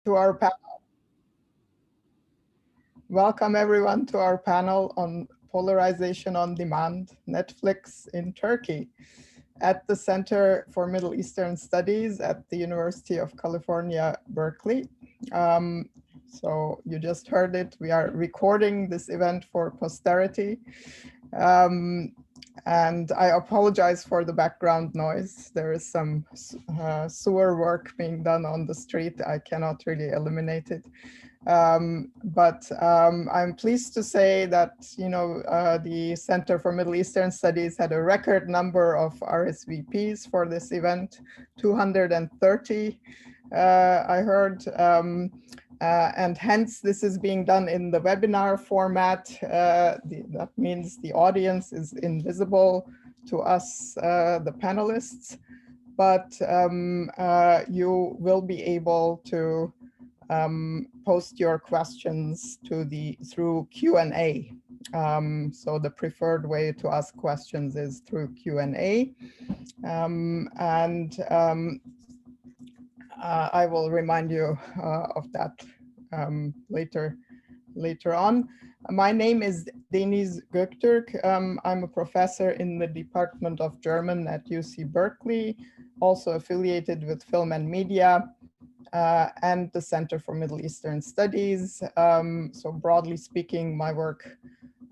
to our panel. Welcome everyone to our panel on Polarization on Demand, Netflix in Turkey at the Center for Middle Eastern Studies at the University of California, Berkeley. So you just heard it. We are recording this event for posterity. And I apologize for the background noise. There is some sewer work being done on the street. I cannot really eliminate it. But I'm pleased to say that, the Center for Middle Eastern Studies had a record number of RSVPs for this event, 230, I heard. And hence this is being done in the webinar format. That means the audience is invisible to us, the panelists, but you will be able to post your questions through Q&A. So the preferred way to ask questions is through Q&A. I will remind you of that later on. My name is Deniz Göktürk. I'm a professor in the Department of German at UC Berkeley, also affiliated with Film and Media and the Center for Middle Eastern Studies. So broadly speaking, my work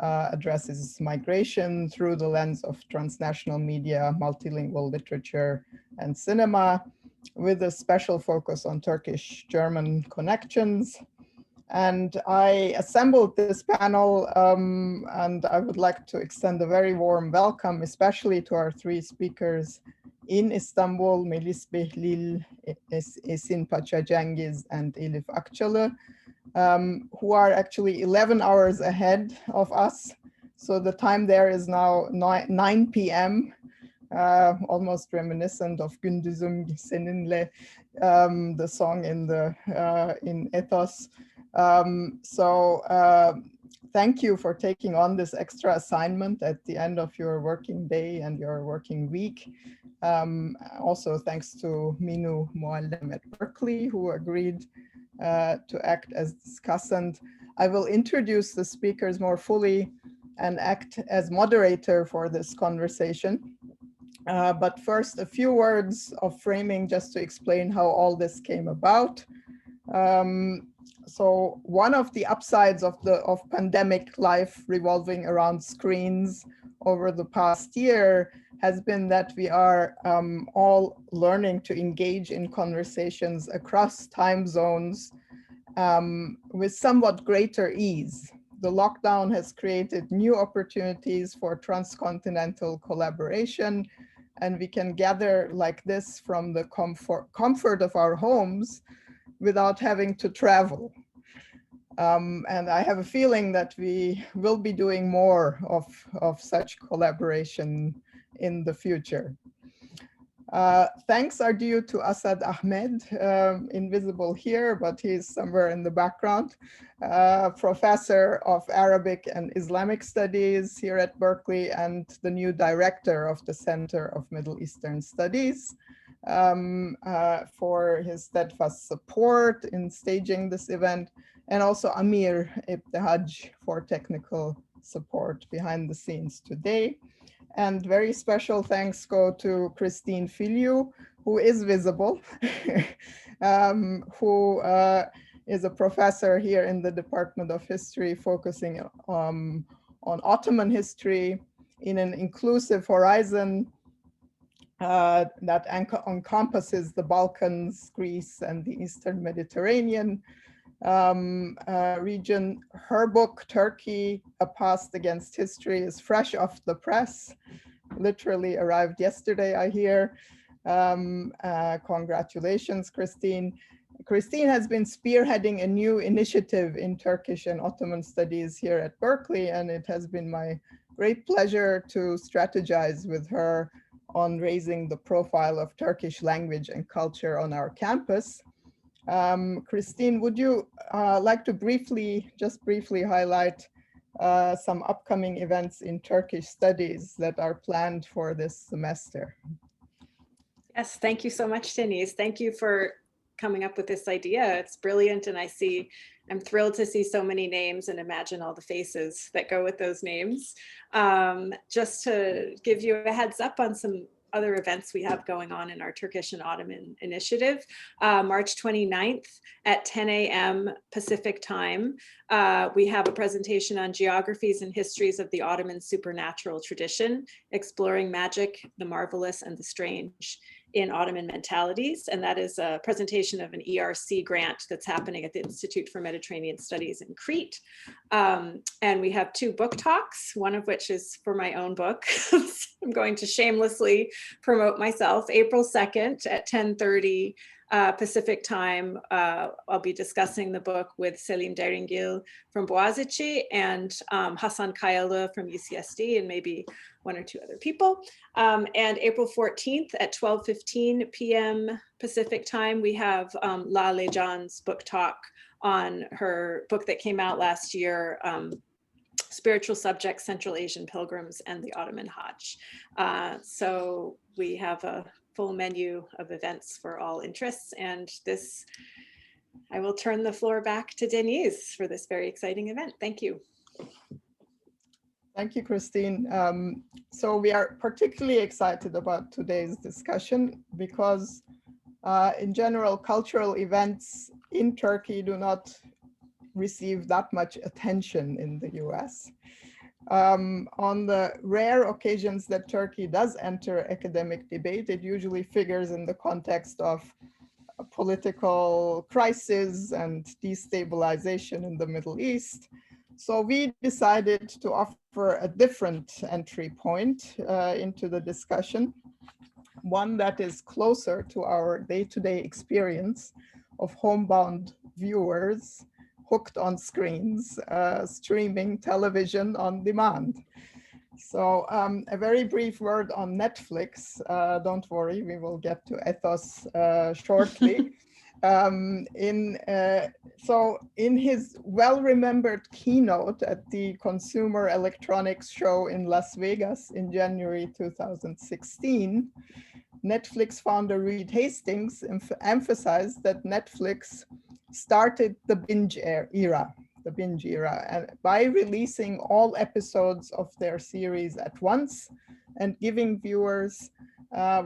addresses migration through the lens of transnational media, multilingual literature, and cinema, with a special focus on Turkish-German connections. And I assembled this panel, and I would like to extend a very warm welcome, especially to our three speakers in Istanbul, Melis Behlil, Esin Pacha Cengiz, and Elif Akçalı, who are actually 11 hours ahead of us. So the time there is now 9 p.m., almost reminiscent of Gündüzüm Seninle, the song in Ethos. Thank you for taking on this extra assignment at the end of your working day and your working week. Also thanks to Minu Muallem at Berkeley, who agreed to act as discussant. I will introduce the speakers more fully and act as moderator for this conversation. But first, a few words of framing just to explain how all this came about. So one of the upsides of pandemic life revolving around screens over the past year has been that we are all learning to engage in conversations across time zones with somewhat greater ease. The lockdown has created new opportunities for transcontinental collaboration, and we can gather like this from the comfort of our homes without having to travel. And I have a feeling that we will be doing more of such collaboration in the future. Thanks are due to Asad Ahmed, invisible here, but he's somewhere in the background, professor of Arabic and Islamic Studies here at Berkeley and the new director of the Center of Middle Eastern Studies, for his steadfast support in staging this event, and also Amir Ibtihaj for technical support behind the scenes today. And very special thanks go to Christine Filiu, who is visible, who is a professor here in the Department of History, focusing on Ottoman history in an inclusive horizon that encompasses the Balkans, Greece, and the Eastern Mediterranean region. Her book, Turkey, A Past Against History, is fresh off the press, literally arrived yesterday, I hear. Congratulations, Christine. Christine has been spearheading a new initiative in Turkish and Ottoman studies here at Berkeley, and it has been my great pleasure to strategize with her on raising the profile of Turkish language and culture on our campus. Christine, would you like to briefly highlight some upcoming events in Turkish studies that are planned for this semester? Yes, thank you so much, Deniz. Thank you for coming up with this idea. It's brilliant, and I'm thrilled to see so many names and imagine all the faces that go with those names. Just to give you a heads up on some other events we have going on in our Turkish and Ottoman initiative. March 29th at 10 a.m. Pacific time, we have a presentation on geographies and histories of the Ottoman supernatural tradition, exploring magic, the marvelous, and the strange in Ottoman mentalities. And that is a presentation of an ERC grant that's happening at the Institute for Mediterranean Studies in Crete. And we have 2 book talks, one of which is for my own book. I'm going to shamelessly promote myself. April 2nd at 10:30 Pacific time, I'll be discussing the book with Selim Deringil from Boğaziçi and Hasan Kayalı from UCSD, and maybe 1 or 2 other people. And April 14th at 12:15 p.m. Pacific time, we have Lale Can's book talk on her book that came out last year, Spiritual Subjects, Central Asian Pilgrims, and the Ottoman Hajj. So we have a full menu of events for all interests. And this, I will turn the floor back to Denise for this very exciting event. Thank you. Thank you, Christine. So we are particularly excited about today's discussion because in general, cultural events in Turkey do not receive that much attention in the US. On the rare occasions that Turkey does enter academic debate, it usually figures in the context of a political crisis and destabilization in the Middle East. So we decided to offer a different entry point into the discussion, one that is closer to our day-to-day experience of homebound viewers hooked on screens, streaming television on demand. So a very brief word on Netflix. Don't worry, we will get to Ethos shortly. So in his well-remembered keynote at the Consumer Electronics Show in Las Vegas in January 2016, Netflix founder Reed Hastings emphasized that Netflix started the binge era, and by releasing all episodes of their series at once and giving viewers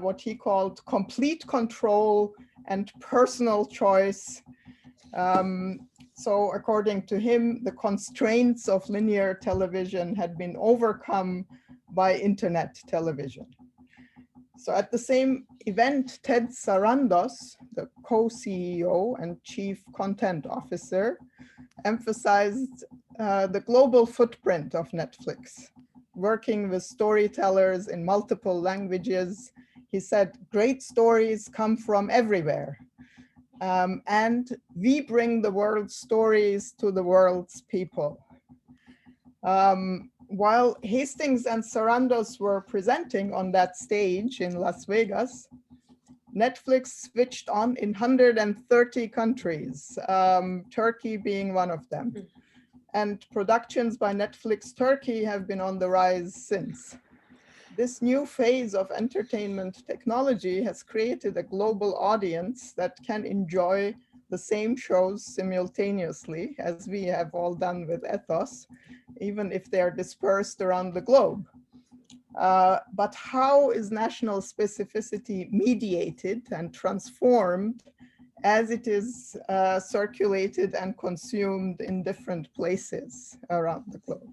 what he called complete control and personal choice. So according to him, the constraints of linear television had been overcome by internet television. So at the same event, Ted Sarandos, the co-CEO and chief content officer, emphasized the global footprint of Netflix. Working with storytellers in multiple languages, he said, great stories come from everywhere. And we bring the world's stories to the world's people. While Hastings and Sarandos were presenting on that stage in Las Vegas, Netflix switched on in 130 countries, Turkey being one of them. And productions by Netflix Turkey have been on the rise since. This new phase of entertainment technology has created a global audience that can enjoy the same shows simultaneously, as we have all done with Ethos, even if they're dispersed around the globe. But how is national specificity mediated and transformed as it is circulated and consumed in different places around the globe?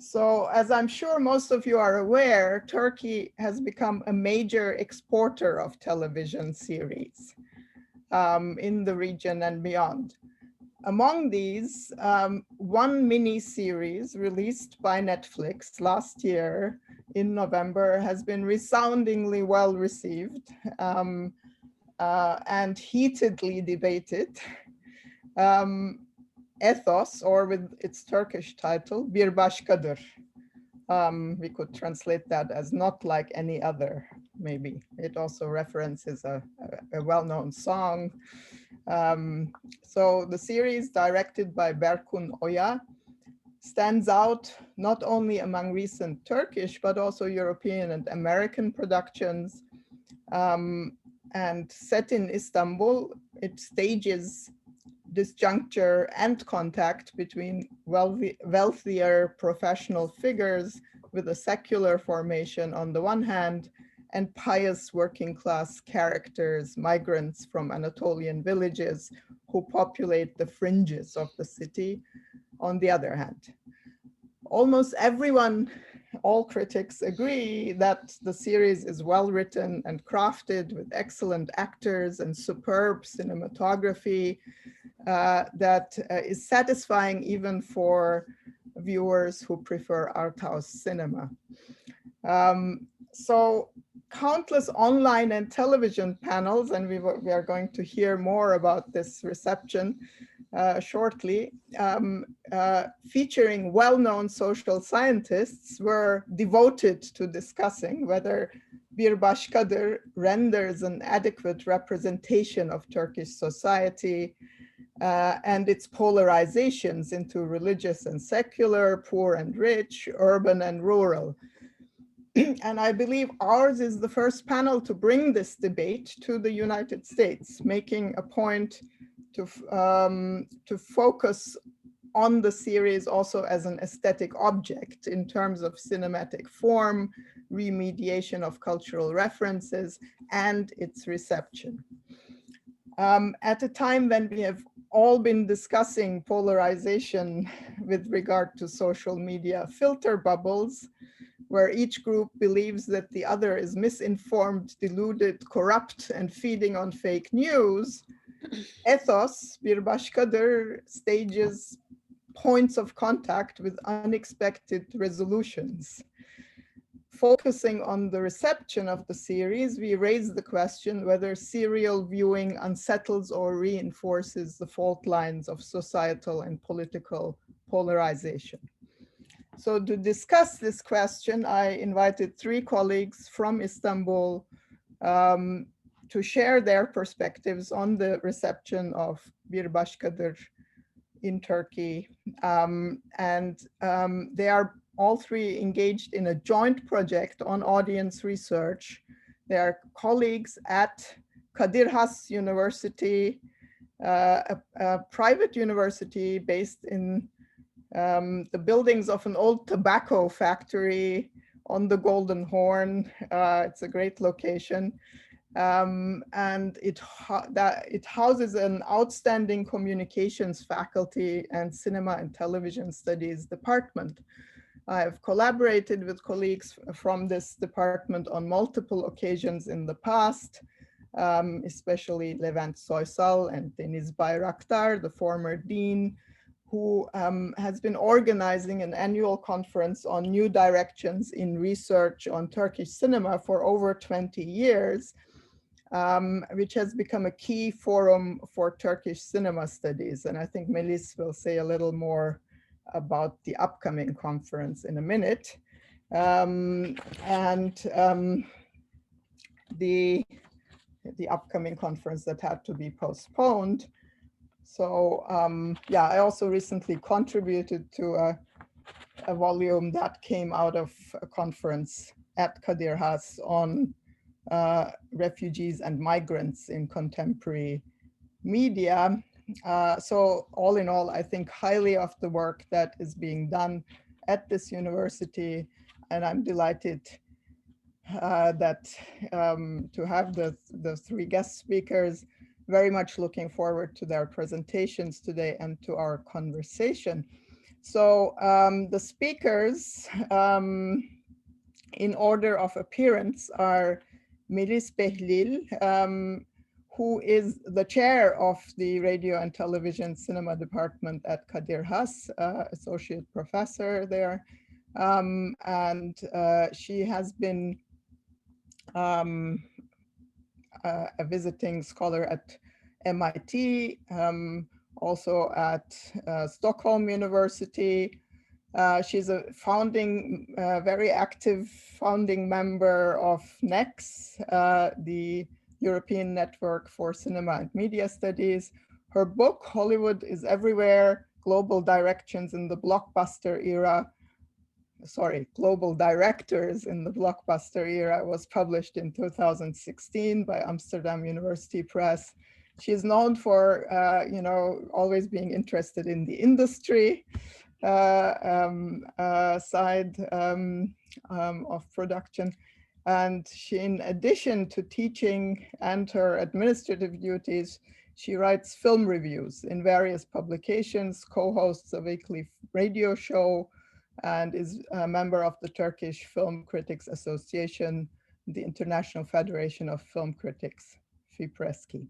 So as I'm sure most of you are aware, Turkey has become a major exporter of television series in the region and beyond. Among these, one mini-series released by Netflix last year in November has been resoundingly well received and heatedly debated. Ethos, or with its Turkish title, Bir Başkadır. We could translate that as not like any other, maybe. It also references a well-known song. So the series, directed by Berkun Oya, stands out not only among recent Turkish, but also European and American productions. And set in Istanbul, It stages disjuncture and contact between wealthier professional figures with a secular formation on the one hand, and pious working class characters, migrants from Anatolian villages who populate the fringes of the city on the other hand. Almost everyone, all critics agree that the series is well written and crafted with excellent actors and superb cinematography that is satisfying even for viewers who prefer art house cinema. So countless online and television panels, and we are going to hear more about this reception shortly, featuring well-known social scientists, were devoted to discussing whether Bir Başkadır renders an adequate representation of Turkish society and its polarizations into religious and secular, poor and rich, urban and rural. And I believe ours is the first panel to bring this debate to the United States, making a point to focus on the series also as an aesthetic object in terms of cinematic form, remediation of cultural references, and its reception. At a time when we have all been discussing polarization with regard to social media filter bubbles, where each group believes that the other is misinformed, deluded, corrupt, and feeding on fake news, Ethos, Bir Başkadır, stages points of contact with unexpected resolutions. Focusing on the reception of the series, we raise the question whether serial viewing unsettles or reinforces the fault lines of societal and political polarization. So to discuss this question, I invited three colleagues from Istanbul to share their perspectives on the reception of Bir Başkadır in Turkey. They are all three engaged in a joint project on audience research. They are colleagues at Kadir Has University, a private university based in the buildings of an old tobacco factory on the Golden Horn. It's a great location. And it houses an outstanding communications faculty and cinema and television studies department. I have collaborated with colleagues from this department on multiple occasions in the past, especially Levent Soysal and Deniz Bayraktar, the former dean, who has been organizing an annual conference on new directions in research on Turkish cinema for over 20 years, which has become a key forum for Turkish cinema studies. And I think Melis will say a little more about the upcoming conference in a minute. The upcoming conference that had to be postponed. So yeah, I also recently contributed to a volume that came out of a conference at Kadir Has on refugees and migrants in contemporary media. So all in all, I think highly of the work that is being done at this university, and I'm delighted to have the three guest speakers. Very much looking forward to their presentations today and to our conversation. So the speakers in order of appearance are Melis Behlil, who is the chair of the Radio and Television Cinema Department at Kadir Has, associate professor there. She has been a visiting scholar at MIT, also at Stockholm University. She's a very active founding member of NEX, the European Network for Cinema and Media Studies. Her book, Hollywood is Everywhere, Global Directions in the Blockbuster Era, Global Directors in the Blockbuster Era, was published in 2016 by Amsterdam University Press. She's known for, you know, always being interested in the industry side of production. And she, in addition to teaching and her administrative duties, she writes film reviews in various publications, co-hosts a weekly radio show, and is a member of the Turkish Film Critics Association, the International Federation of Film Critics, FIPRESCI.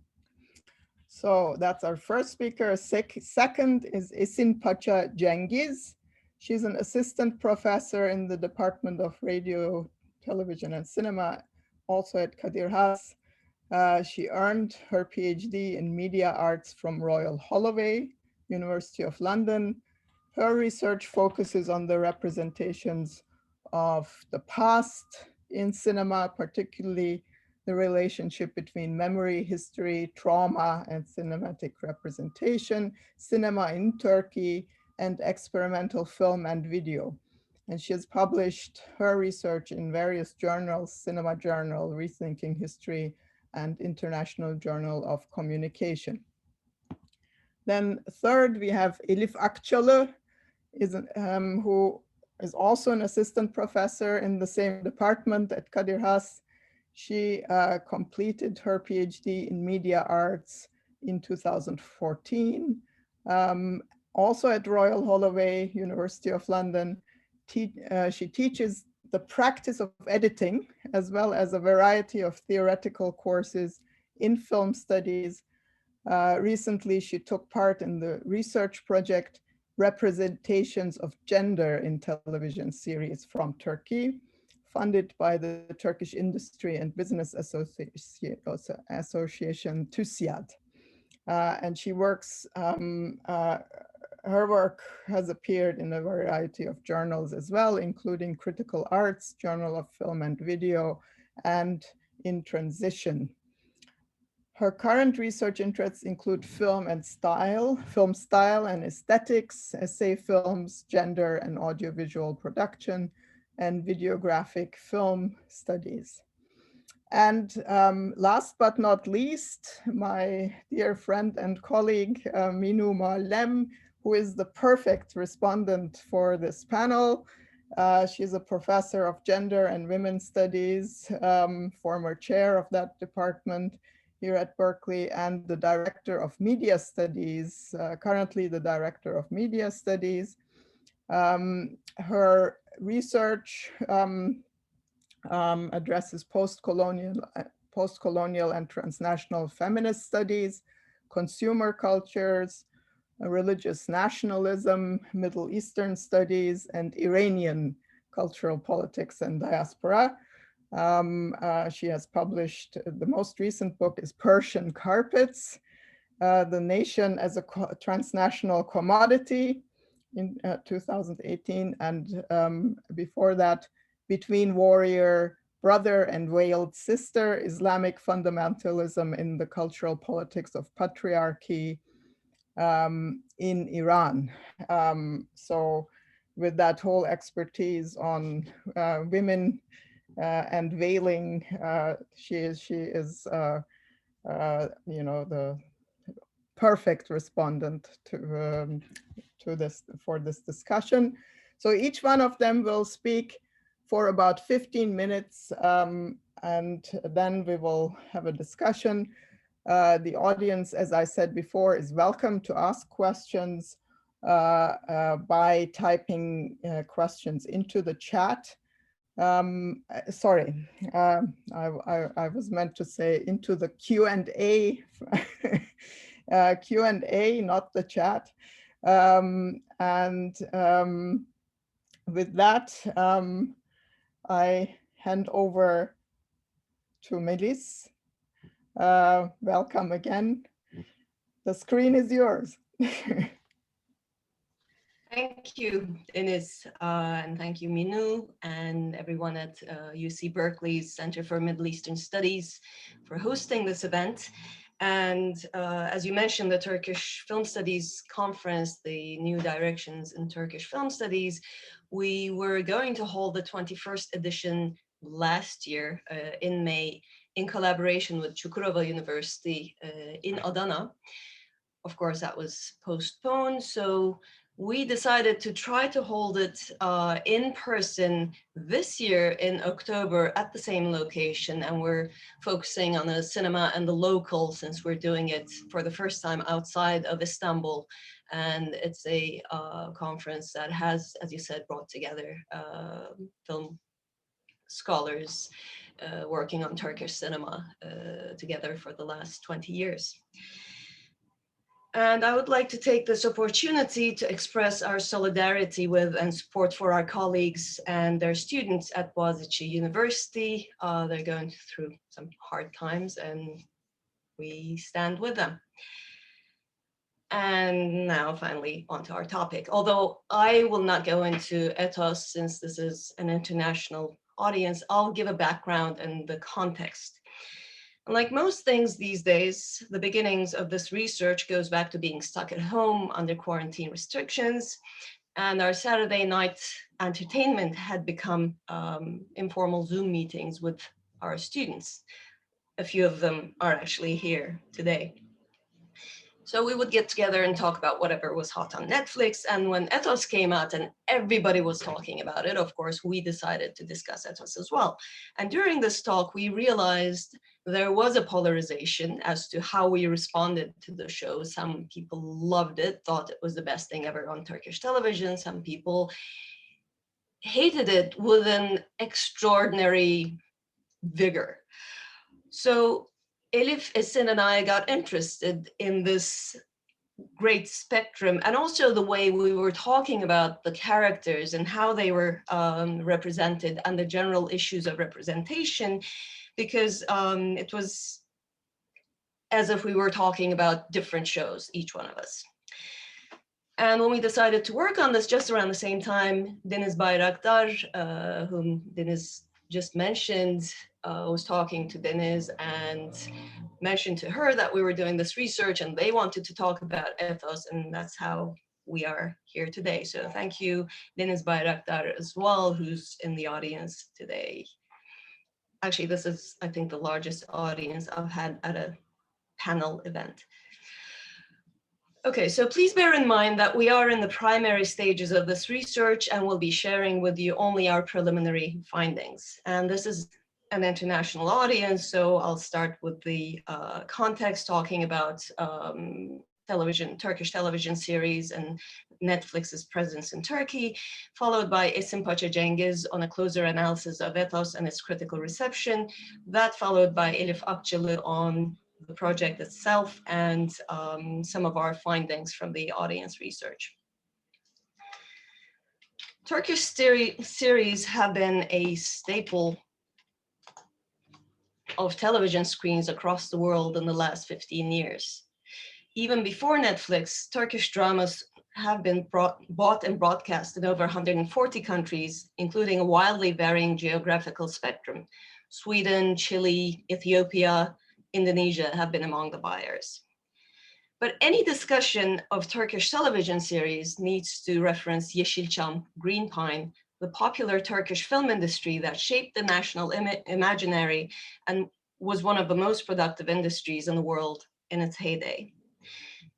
So that's our first speaker. Second is Esin Pacha Cengiz. She's an assistant professor in the Department of Radio, Television, and Cinema, also at Kadir Has. She earned her PhD in media arts from Royal Holloway, University of London. Her research focuses on the representations of the past in cinema, particularly the relationship between memory, history, trauma, and cinematic representation, cinema in Turkey, and experimental film and video. And she has published her research in various journals, Cinema Journal, Rethinking History, and International Journal of Communication. Then third, we have Elif Akçalı, who is also an assistant professor in the same department at Kadir Has. She completed her PhD in media arts in 2014. Also at Royal Holloway, University of London, she teaches the practice of editing, as well as a variety of theoretical courses in film studies. Recently, she took part in the research project Representations of Gender in Television Series from Turkey, funded by the Turkish Industry and Business Association, TÜSİAD. And she works, her work has appeared in a variety of journals as well, including Critical Arts, Journal of Film and Video, and In Transition. Her current research interests include film style and aesthetics, essay films, gender and audiovisual production, and videographic film studies. And last but not least, my dear friend and colleague, Minu Muallem, who is the perfect respondent for this panel. She's a professor of gender and women's studies, former chair of that department here at Berkeley, and the director of media studies, currently the director of media studies. Her research addresses post-colonial and transnational feminist studies, consumer cultures, religious nationalism, Middle Eastern studies, and Iranian cultural politics and diaspora. She has published, the most recent book is Persian Carpets, The Nation as a Transnational Commodity in 2018. And before that, Between Warrior, Brother and Veiled Sister, Islamic Fundamentalism in the Cultural Politics of Patriarchy in Iran. So with that whole expertise on women and veiling, she is you know, the perfect respondent to this, for this discussion. So each one of them will speak for about 15 minutes, and then we will have a discussion. The audience, as I said before, is welcome to ask questions by typing questions into the chat. Sorry, I was meant to say into the Q&A, Q&A, not the chat. With that, I hand over to Melis. Welcome again. The screen is yours. Thank you, Deniz, and thank you, Minu, and everyone at UC Berkeley's Center for Middle Eastern Studies for hosting this event. And as you mentioned, the Turkish Film Studies Conference, the New Directions in Turkish Film Studies, we were going to hold the 21st edition last year in May in collaboration with Çukurova University in Adana. Of course, that was postponed. So we decided to try to hold it in person this year in October at the same location. And we're focusing on the cinema and the local, since we're doing it for the first time outside of Istanbul. And it's a conference that has, as you said, brought together film scholars working on Turkish cinema together for the last 20 years. And I would like to take this opportunity to express our solidarity with and support for our colleagues and their students at Boğaziçi University. They're going through some hard times and we stand with them. And now finally onto our topic. Although I will not go into ethos since this is an international audience, I'll give a background and the context. Like most things these days, the beginnings of this research goes back to being stuck at home under quarantine restrictions. And our Saturday night entertainment had become informal Zoom meetings with our students. A few of them are actually here today. So we would get together and talk about whatever was hot on Netflix. And when Ethos came out and everybody was talking about it, of course, we decided to discuss Ethos as well. And during this talk, we realized there was a polarization as to how we responded to the show. Some people loved it, thought it was the best thing ever on Turkish television. Some people hated it with an extraordinary vigor. So Elif, Esin, and I got interested in this great spectrum, and also the way we were talking about the characters and how they were represented and the general issues of representation, because it was as if we were talking about different shows, each one of us. And when we decided to work on this just around the same time, Deniz Bayraktar, whom Deniz just mentioned, was talking to Deniz and mentioned to her that we were doing this research and they wanted to talk about ethos, and that's how we are here today. So thank you, Deniz Bayraktar as well, who's in the audience today. Actually, this is, I think, the largest audience I've had at a panel event. Okay, so please bear in mind that we are in the primary stages of this research and we'll be sharing with you only our preliminary findings. And this is an international audience, so I'll start with the context, talking about Turkish television series and Netflix's presence in Turkey, followed by Esin Pacha Cengiz on a closer analysis of ethos and its critical reception. That followed by Elif Akçalı on the project itself and some of our findings from the audience research. Turkish series have been a staple of television screens across the world in the last 15 years. Even before Netflix, Turkish dramas have been bought and broadcast in over 140 countries, including a wildly varying geographical spectrum. Sweden, Chile, Ethiopia, Indonesia have been among the buyers. But any discussion of Turkish television series needs to reference Yeşilçam, Green Pine, the popular Turkish film industry that shaped the national imaginary and was one of the most productive industries in the world in its heyday.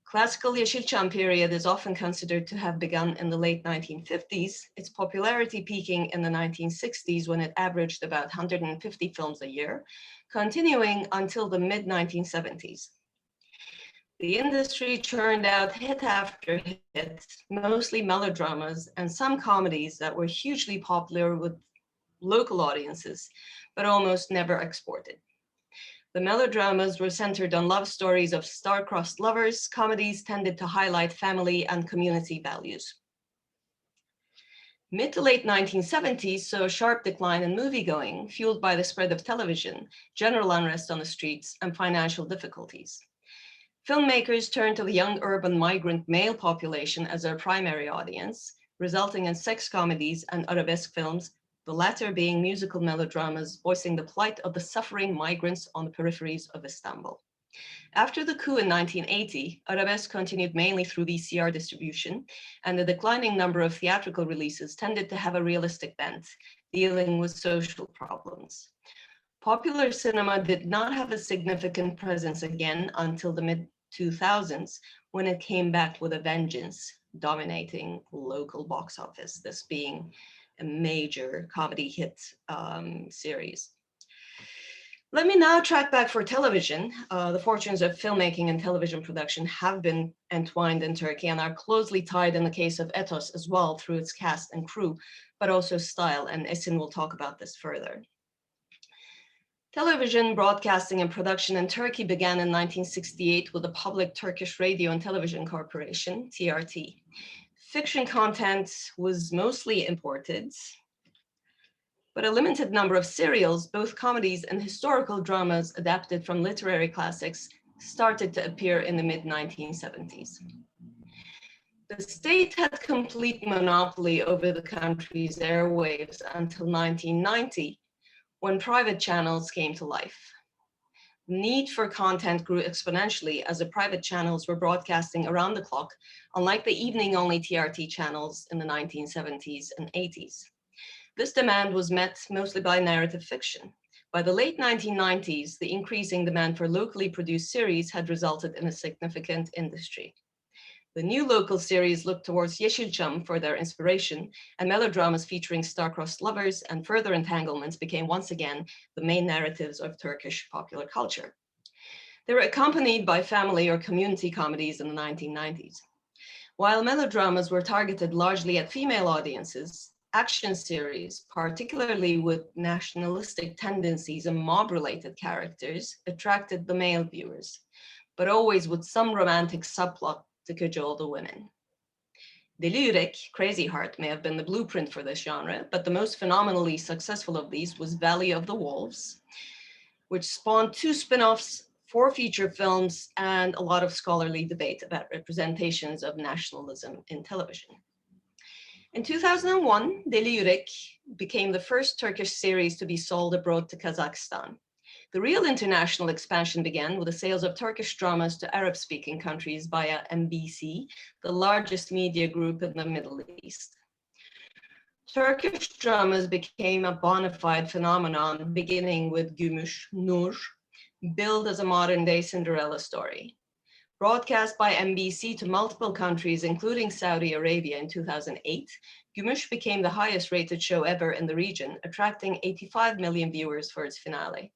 Classical Yeşilçam period is often considered to have begun in the late 1950s, its popularity peaking in the 1960s when it averaged about 150 films a year, continuing until the mid-1970s. The industry churned out hit after hit, mostly melodramas and some comedies that were hugely popular with local audiences, but almost never exported. The melodramas were centered on love stories of star-crossed lovers. Comedies tended to highlight family and community values. Mid to late 1970s saw a sharp decline in moviegoing, fueled by the spread of television, general unrest on the streets, and financial difficulties. Filmmakers turned to the young urban migrant male population as their primary audience, resulting in sex comedies and arabesque films, the latter being musical melodramas voicing the plight of the suffering migrants on the peripheries of Istanbul. After the coup in 1980, arabesque continued mainly through VCR distribution, and the declining number of theatrical releases tended to have a realistic bent, dealing with social problems. Popular cinema did not have a significant presence again until the mid-2000s, when it came back with a vengeance, dominating local box office, this being a major comedy hit series. Let me now track back for television. The fortunes of filmmaking and television production have been entwined in Turkey and are closely tied in the case of Ethos as well through its cast and crew, but also style, and Esin will talk about this further. Television broadcasting and production in Turkey began in 1968 with the Public Turkish Radio and Television Corporation, TRT. Fiction content was mostly imported, but a limited number of serials, both comedies and historical dramas adapted from literary classics, started to appear in the mid-1970s. The state had complete monopoly over the country's airwaves until 1990, when private channels came to life. The need for content grew exponentially as the private channels were broadcasting around the clock, unlike the evening-only TRT channels in the 1970s and 80s. This demand was met mostly by narrative fiction. By the late 1990s, the increasing demand for locally produced series had resulted in a significant industry. The new local series looked towards Yeşilçam for their inspiration, and melodramas featuring star-crossed lovers and further entanglements became once again the main narratives of Turkish popular culture. They were accompanied by family or community comedies in the 1990s. While melodramas were targeted largely at female audiences, action series, particularly with nationalistic tendencies and mob-related characters, attracted the male viewers, but always with some romantic subplot to cajole the women. Deli Yürek, Crazy Heart, may have been the blueprint for this genre, but the most phenomenally successful of these was Valley of the Wolves, which spawned 2 spin-offs, 4 feature films, and a lot of scholarly debate about representations of nationalism in television. In 2001, Deli Yürek became the first Turkish series to be sold abroad to Kazakhstan. The real international expansion began with the sales of Turkish dramas to Arab-speaking countries via MBC, the largest media group in the Middle East. Turkish dramas became a bona fide phenomenon, beginning with Gümüş, Nur, billed as a modern-day Cinderella story. Broadcast by MBC to multiple countries, including Saudi Arabia in 2008, Gümüş became the highest-rated show ever in the region, attracting 85 million viewers for its finale.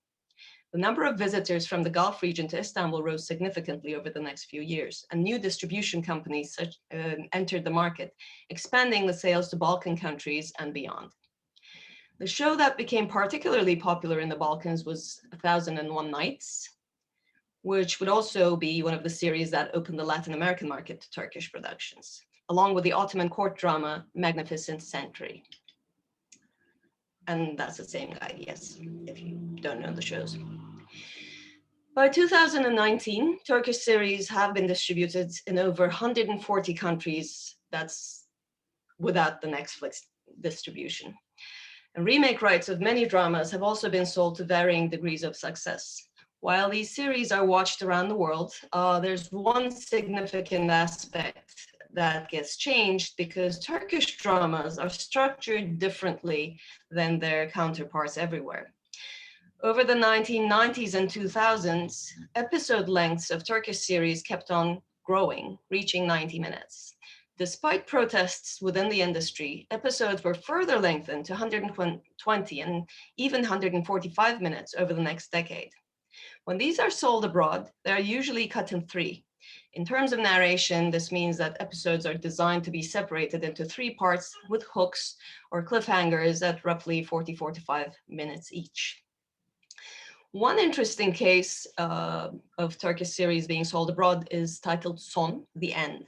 The number of visitors from the Gulf region to Istanbul rose significantly over the next few years, and new distribution companies entered the market, expanding the sales to Balkan countries and beyond. The show that became particularly popular in the Balkans was 1001 Nights, which would also be one of the series that opened the Latin American market to Turkish productions, along with the Ottoman court drama Magnificent Century. And that's the same guy, yes, if you don't know the shows. By 2019, Turkish series have been distributed in over 140 countries. That's without the Netflix distribution. And remake rights of many dramas have also been sold to varying degrees of success. While these series are watched around the world, there's one significant aspect that gets changed because Turkish dramas are structured differently than their counterparts everywhere. Over the 1990s and 2000s, episode lengths of Turkish series kept on growing, reaching 90 minutes. Despite protests within the industry, episodes were further lengthened to 120 and even 145 minutes over the next decade. When these are sold abroad, they are usually cut in 3. In terms of narration, this means that episodes are designed to be separated into 3 parts with hooks or cliffhangers at roughly 40-45 minutes each. One interesting case of Turkish series being sold abroad is titled Son, The End.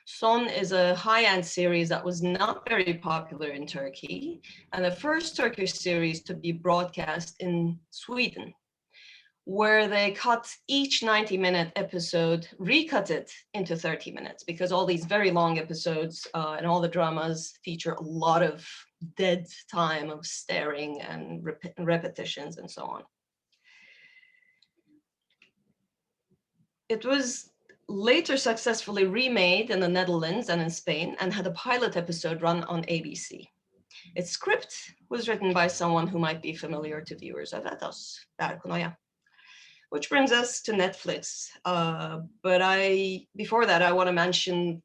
Son is a high-end series that was not very popular in Turkey, and the first Turkish series to be broadcast in Sweden, where they cut each 90-minute episode, recut it into 30 minutes, because all these very long episodes and all the dramas feature a lot of dead time of staring and repetitions and so on. It was later successfully remade in the Netherlands and in Spain and had a pilot episode run on ABC. Its script was written by someone who might be familiar to viewers of Ethos, Berk. Which brings us to Netflix. Before that, I want to mention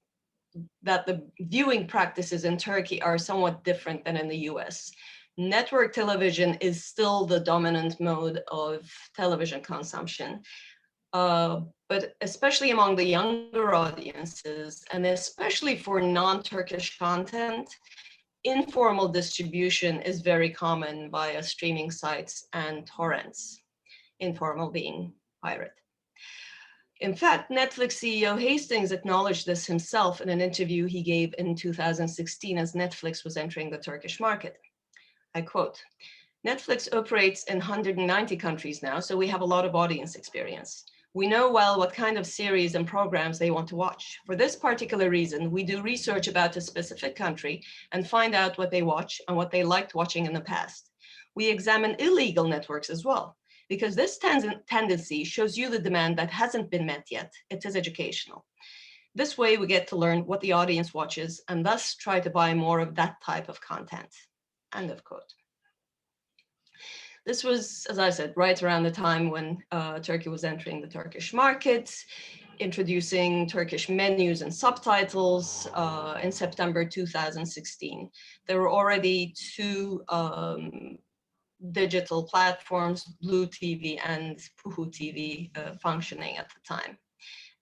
that the viewing practices in Turkey are somewhat different than in the US. Network television is still the dominant mode of television consumption. But especially among the younger audiences, and especially for non-Turkish content, informal distribution is very common via streaming sites and torrents, informal being pirate. In fact, Netflix CEO Hastings acknowledged this himself in an interview he gave in 2016 as Netflix was entering the Turkish market. I quote, "Netflix operates in 190 countries now, so we have a lot of audience experience. We know well what kind of series and programs they want to watch. For this particular reason, we do research about a specific country and find out what they watch and what they liked watching in the past. We examine illegal networks as well, because this tendency shows you the demand that hasn't been met yet. It is educational. This way we get to learn what the audience watches and thus try to buy more of that type of content." End of quote. This was, as I said, right around the time when Turkey was entering the Turkish market, introducing Turkish menus and subtitles in September 2016. There were already two digital platforms, Blue TV and Puhu TV, functioning at the time.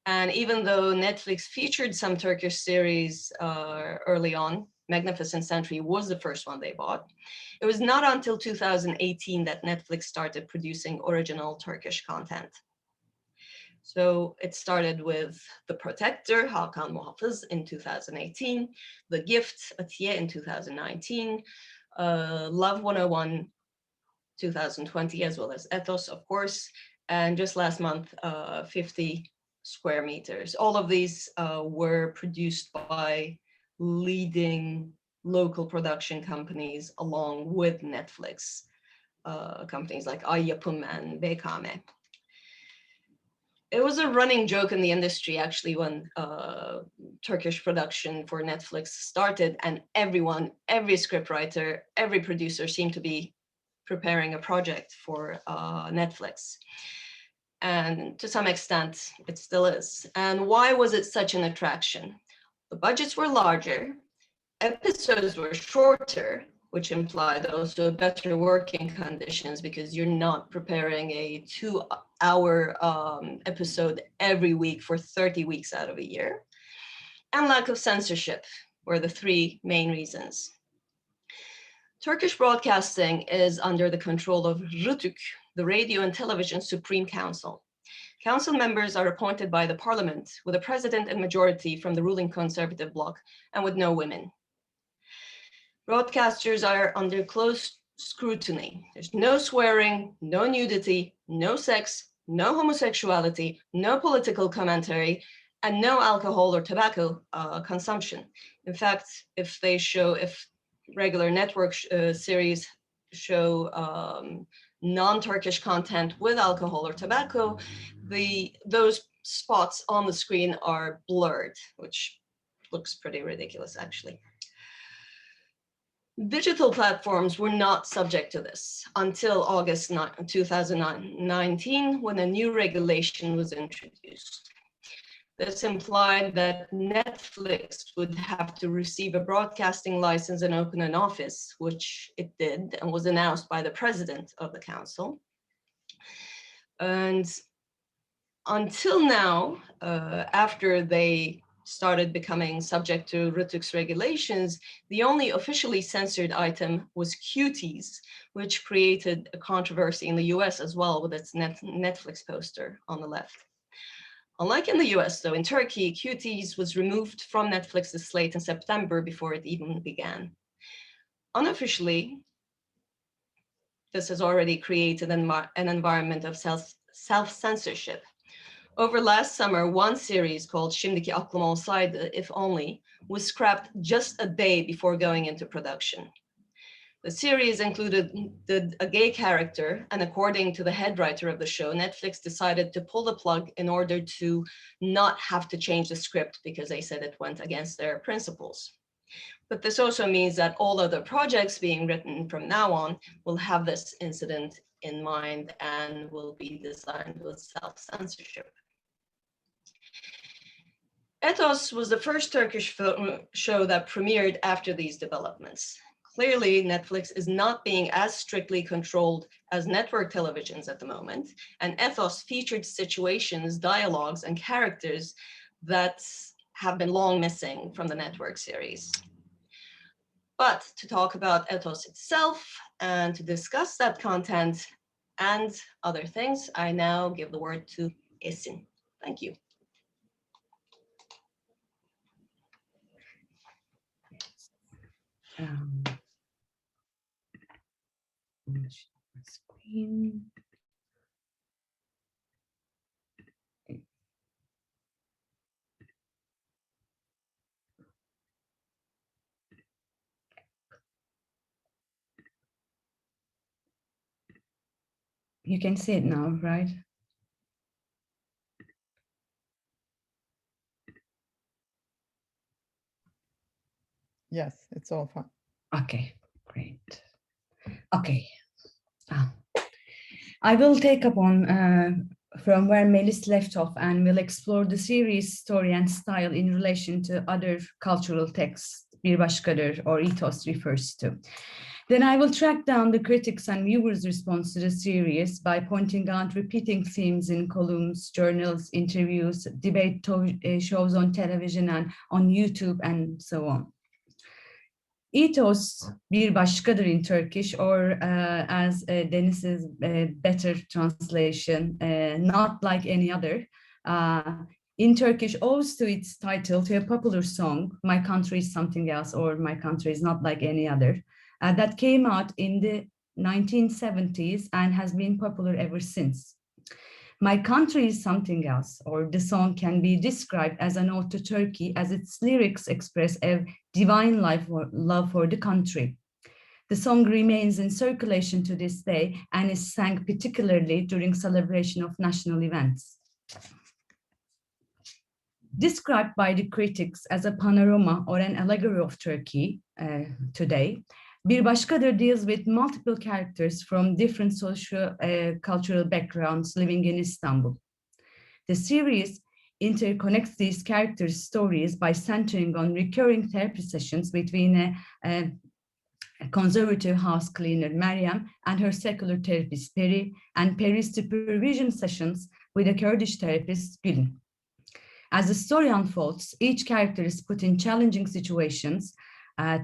And even though Netflix featured some Turkish series early on, Magnificent Century was the first one they bought. It was not until 2018 that Netflix started producing original Turkish content. So it started with The Protector, Hakan Muhafız, in 2018, The Gift, Atiye, in 2019, Love 101, 2020, as well as Ethos, of course, and just last month, 50 Square Meters. All of these were produced by leading local production companies along with Netflix, companies like Ayyapım and BKM. It was a running joke in the industry, actually, when Turkish production for Netflix started, and every scriptwriter, every producer seemed to be preparing a project for Netflix. And to some extent, it still is. And why was it such an attraction? The budgets were larger, episodes were shorter, which implied also better working conditions because you're not preparing a 2-hour episode every week for 30 weeks out of a year. And lack of censorship were the three main reasons. Turkish broadcasting is under the control of RTÜK, the Radio and Television Supreme Council. Council members are appointed by the parliament with a president and majority from the ruling conservative bloc and with no women. Broadcasters are under close scrutiny. There's no swearing, no nudity, no sex, no homosexuality, no political commentary, and no alcohol or tobacco consumption. In fact, if regular network series show non-Turkish content with alcohol or tobacco, those spots on the screen are blurred, which looks pretty ridiculous, actually. Digital platforms were not subject to this until August 2019, when a new regulation was introduced. This implied that Netflix would have to receive a broadcasting license and open an office, which it did and was announced by the president of the council. And until now, after they started becoming subject to RTÜK's regulations, the only officially censored item was Cuties, which created a controversy in the US as well with its Netflix poster on the left. Unlike in the US, though, in Turkey, Cuties was removed from Netflix's slate in September before it even began. Unofficially, this has already created an environment of self-censorship. Over last summer, one series called Şimdiki Aklım Olsaydı, If Only, was scrapped just a day before going into production. The series included a gay character, and according to the head writer of the show, Netflix decided to pull the plug in order to not have to change the script because they said it went against their principles. But this also means that all other projects being written from now on will have this incident in mind and will be designed with self-censorship. Ethos was the first Turkish film show that premiered after these developments. Clearly, Netflix is not being as strictly controlled as network televisions at the moment, and Ethos featured situations, dialogues, and characters that have been long missing from the network series. But to talk about Ethos itself and to discuss that content and other things, I now give the word to Esin. Thank you. Screen. You can see it now, right? Yes, it's all fine. Okay, great. Okay. I will take up on from where Melis left off and will explore the series, story, and style in relation to other cultural texts Bir Başkadır or Ethos refers to. Then I will track down the critics and viewers' response to the series by pointing out repeating themes in columns, journals, interviews, debate shows on television and on YouTube, and so on. Ethos bir başkadır in Turkish, or as Deniz's better translation, not like any other. In Turkish, owes to its title to a popular song, My Country is Something Else, or My Country is Not Like Any Other, that came out in the 1970s and has been popular ever since. My Country is Something Else, or the song can be described as an ode to Turkey, as its lyrics express a divine love for the country. The song remains in circulation to this day and is sung particularly during celebration of national events. Described by the critics as a panorama or an allegory of Turkey today, Bir Başkadır deals with multiple characters from different cultural backgrounds living in Istanbul. The series interconnects these characters' stories by centering on recurring therapy sessions between a conservative house cleaner, Meryem, and her secular therapist, Peri, and Peri's supervision sessions with a Kurdish therapist, Gülün. As the story unfolds, each character is put in challenging situations,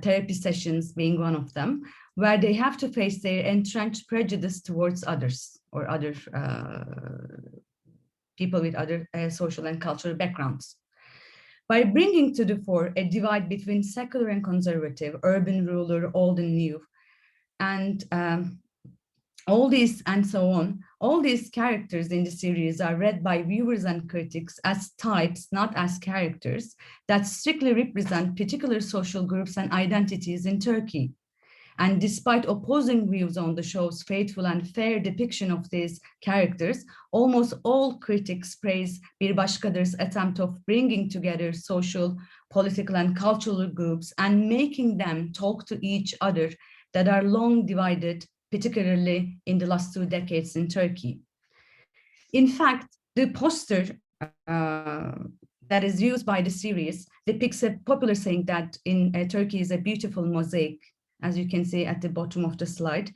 therapy sessions being one of them, where they have to face their entrenched prejudice towards others or other people with other social and cultural backgrounds. By bringing to the fore a divide between secular and conservative, urban, rural, old and new, and all these and so on, all these characters in the series are read by viewers and critics as types, not as characters, that strictly represent particular social groups and identities in Turkey. And despite opposing views on the show's faithful and fair depiction of these characters, almost all critics praise Bir Başkadır's attempt of bringing together social, political, and cultural groups and making them talk to each other that are long divided, particularly in the last 2 decades in Turkey. In fact, the poster that is used by the series depicts a popular saying that in Turkey is a beautiful mosaic, as you can see at the bottom of the slide,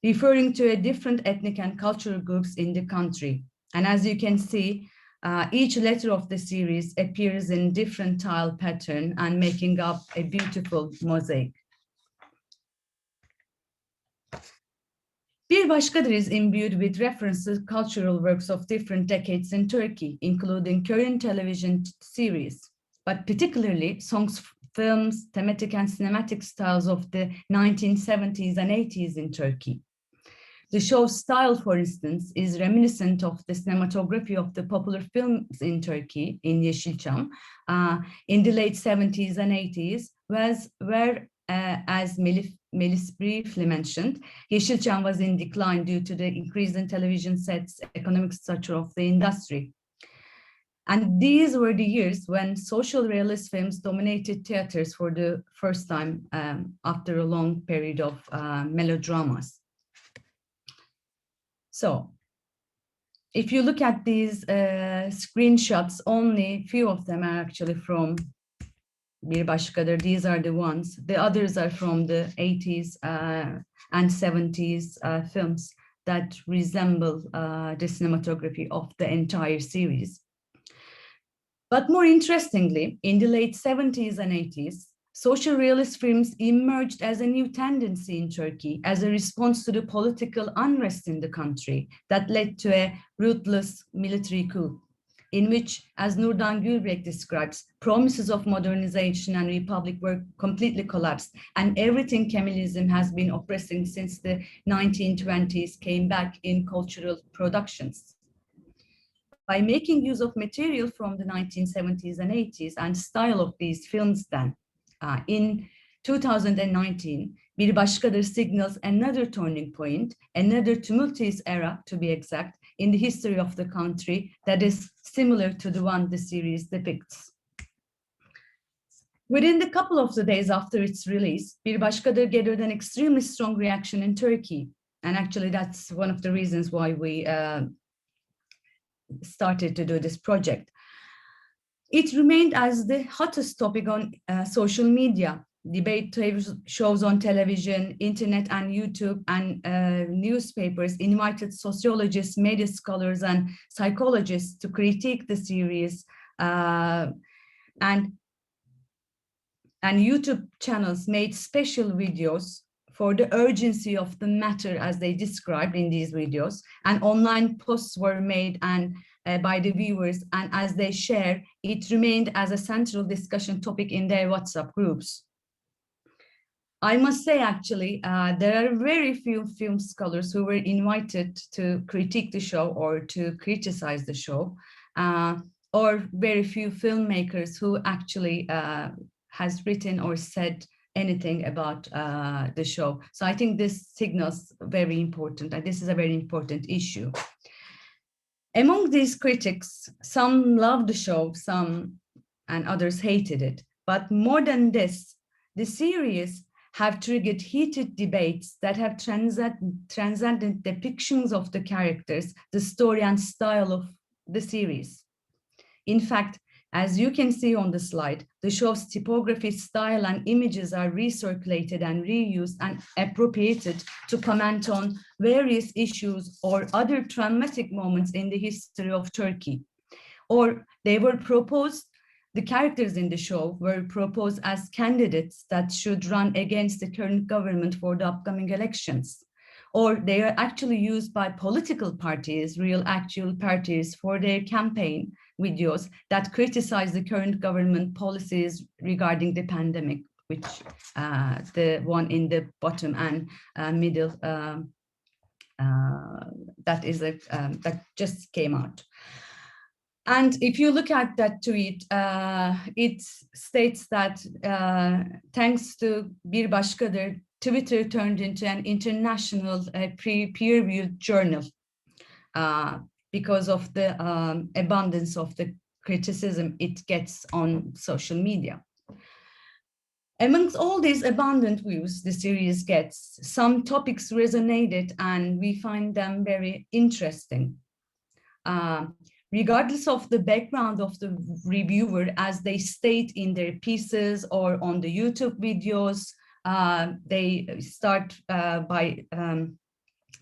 referring to a different ethnic and cultural groups in the country. And as you can see, each letter of the series appears in different tile pattern and making up a beautiful mosaic. Bir Başkadır is imbued with references to cultural works of different decades in Turkey, including current television series, but particularly songs, films, thematic and cinematic styles of the 1970s and 80s in Turkey. The show's style, for instance, is reminiscent of the cinematography of the popular films in Turkey, in Yeşilçam, in the late 70s and 80s, where as Melis briefly mentioned, Yeşilçam was in decline due to the increase in television sets, economic structure of the industry. And these were the years when social realist films dominated theaters for the first time after a long period of melodramas. So if you look at these screenshots, only few of them are actually from Bir Başkadır. These are the ones. The others are from the 80s and 70s films that resemble the cinematography of the entire series. But more interestingly, in the late 70s and 80s, social realist films emerged as a new tendency in Turkey as a response to the political unrest in the country that led to a ruthless military coup, in which, as Nurdan Gülbek describes, promises of modernization and republic were completely collapsed, and everything Kemalism has been oppressing since the 1920s came back in cultural productions. By making use of material from the 1970s and 80s and style of these films then, in 2019, Bir Başkadır signals another turning point, another tumultuous era, to be exact, in the history of the country that is similar to the one the series depicts. Within the couple of the days after its release, Bir Başkadır gathered an extremely strong reaction in Turkey. And actually, that's one of the reasons why we started to do this project. It remained as the hottest topic on social media, debate shows on television, internet and YouTube, and newspapers invited sociologists, media scholars, and psychologists to critique the series, and YouTube channels made special videos for the urgency of the matter as they described in these videos, and online posts were made and by the viewers, and as they share, it remained as a central discussion topic in their WhatsApp groups. I must say, actually, there are very few film scholars who were invited to critique the show or to criticize the show, or very few filmmakers who actually has written or said anything about the show. So I think this signals very important, and this is a very important issue. Among these critics, some loved the show, some and others hated it. But more than this, the series have triggered heated debates that have transcended depictions of the characters, the story and style of the series. In fact, as you can see on the slide, the show's typography, style, and images are recirculated and reused and appropriated to comment on various issues or other traumatic moments in the history of Turkey. Or they were proposed, the characters in the show were proposed as candidates that should run against the current government for the upcoming elections. Or they are actually used by political parties, real actual parties, for their campaign videos that criticize the current government policies regarding the pandemic, which the one in the bottom and middle, that is that just came out. And if you look at that tweet, it states that thanks to Bir Başkadır, Twitter turned into an international peer-reviewed journal because of the abundance of the criticism it gets on social media. Amongst all these abundant views the series gets, some topics resonated and we find them very interesting. Regardless of the background of the reviewer, as they state in their pieces or on the YouTube videos, they start by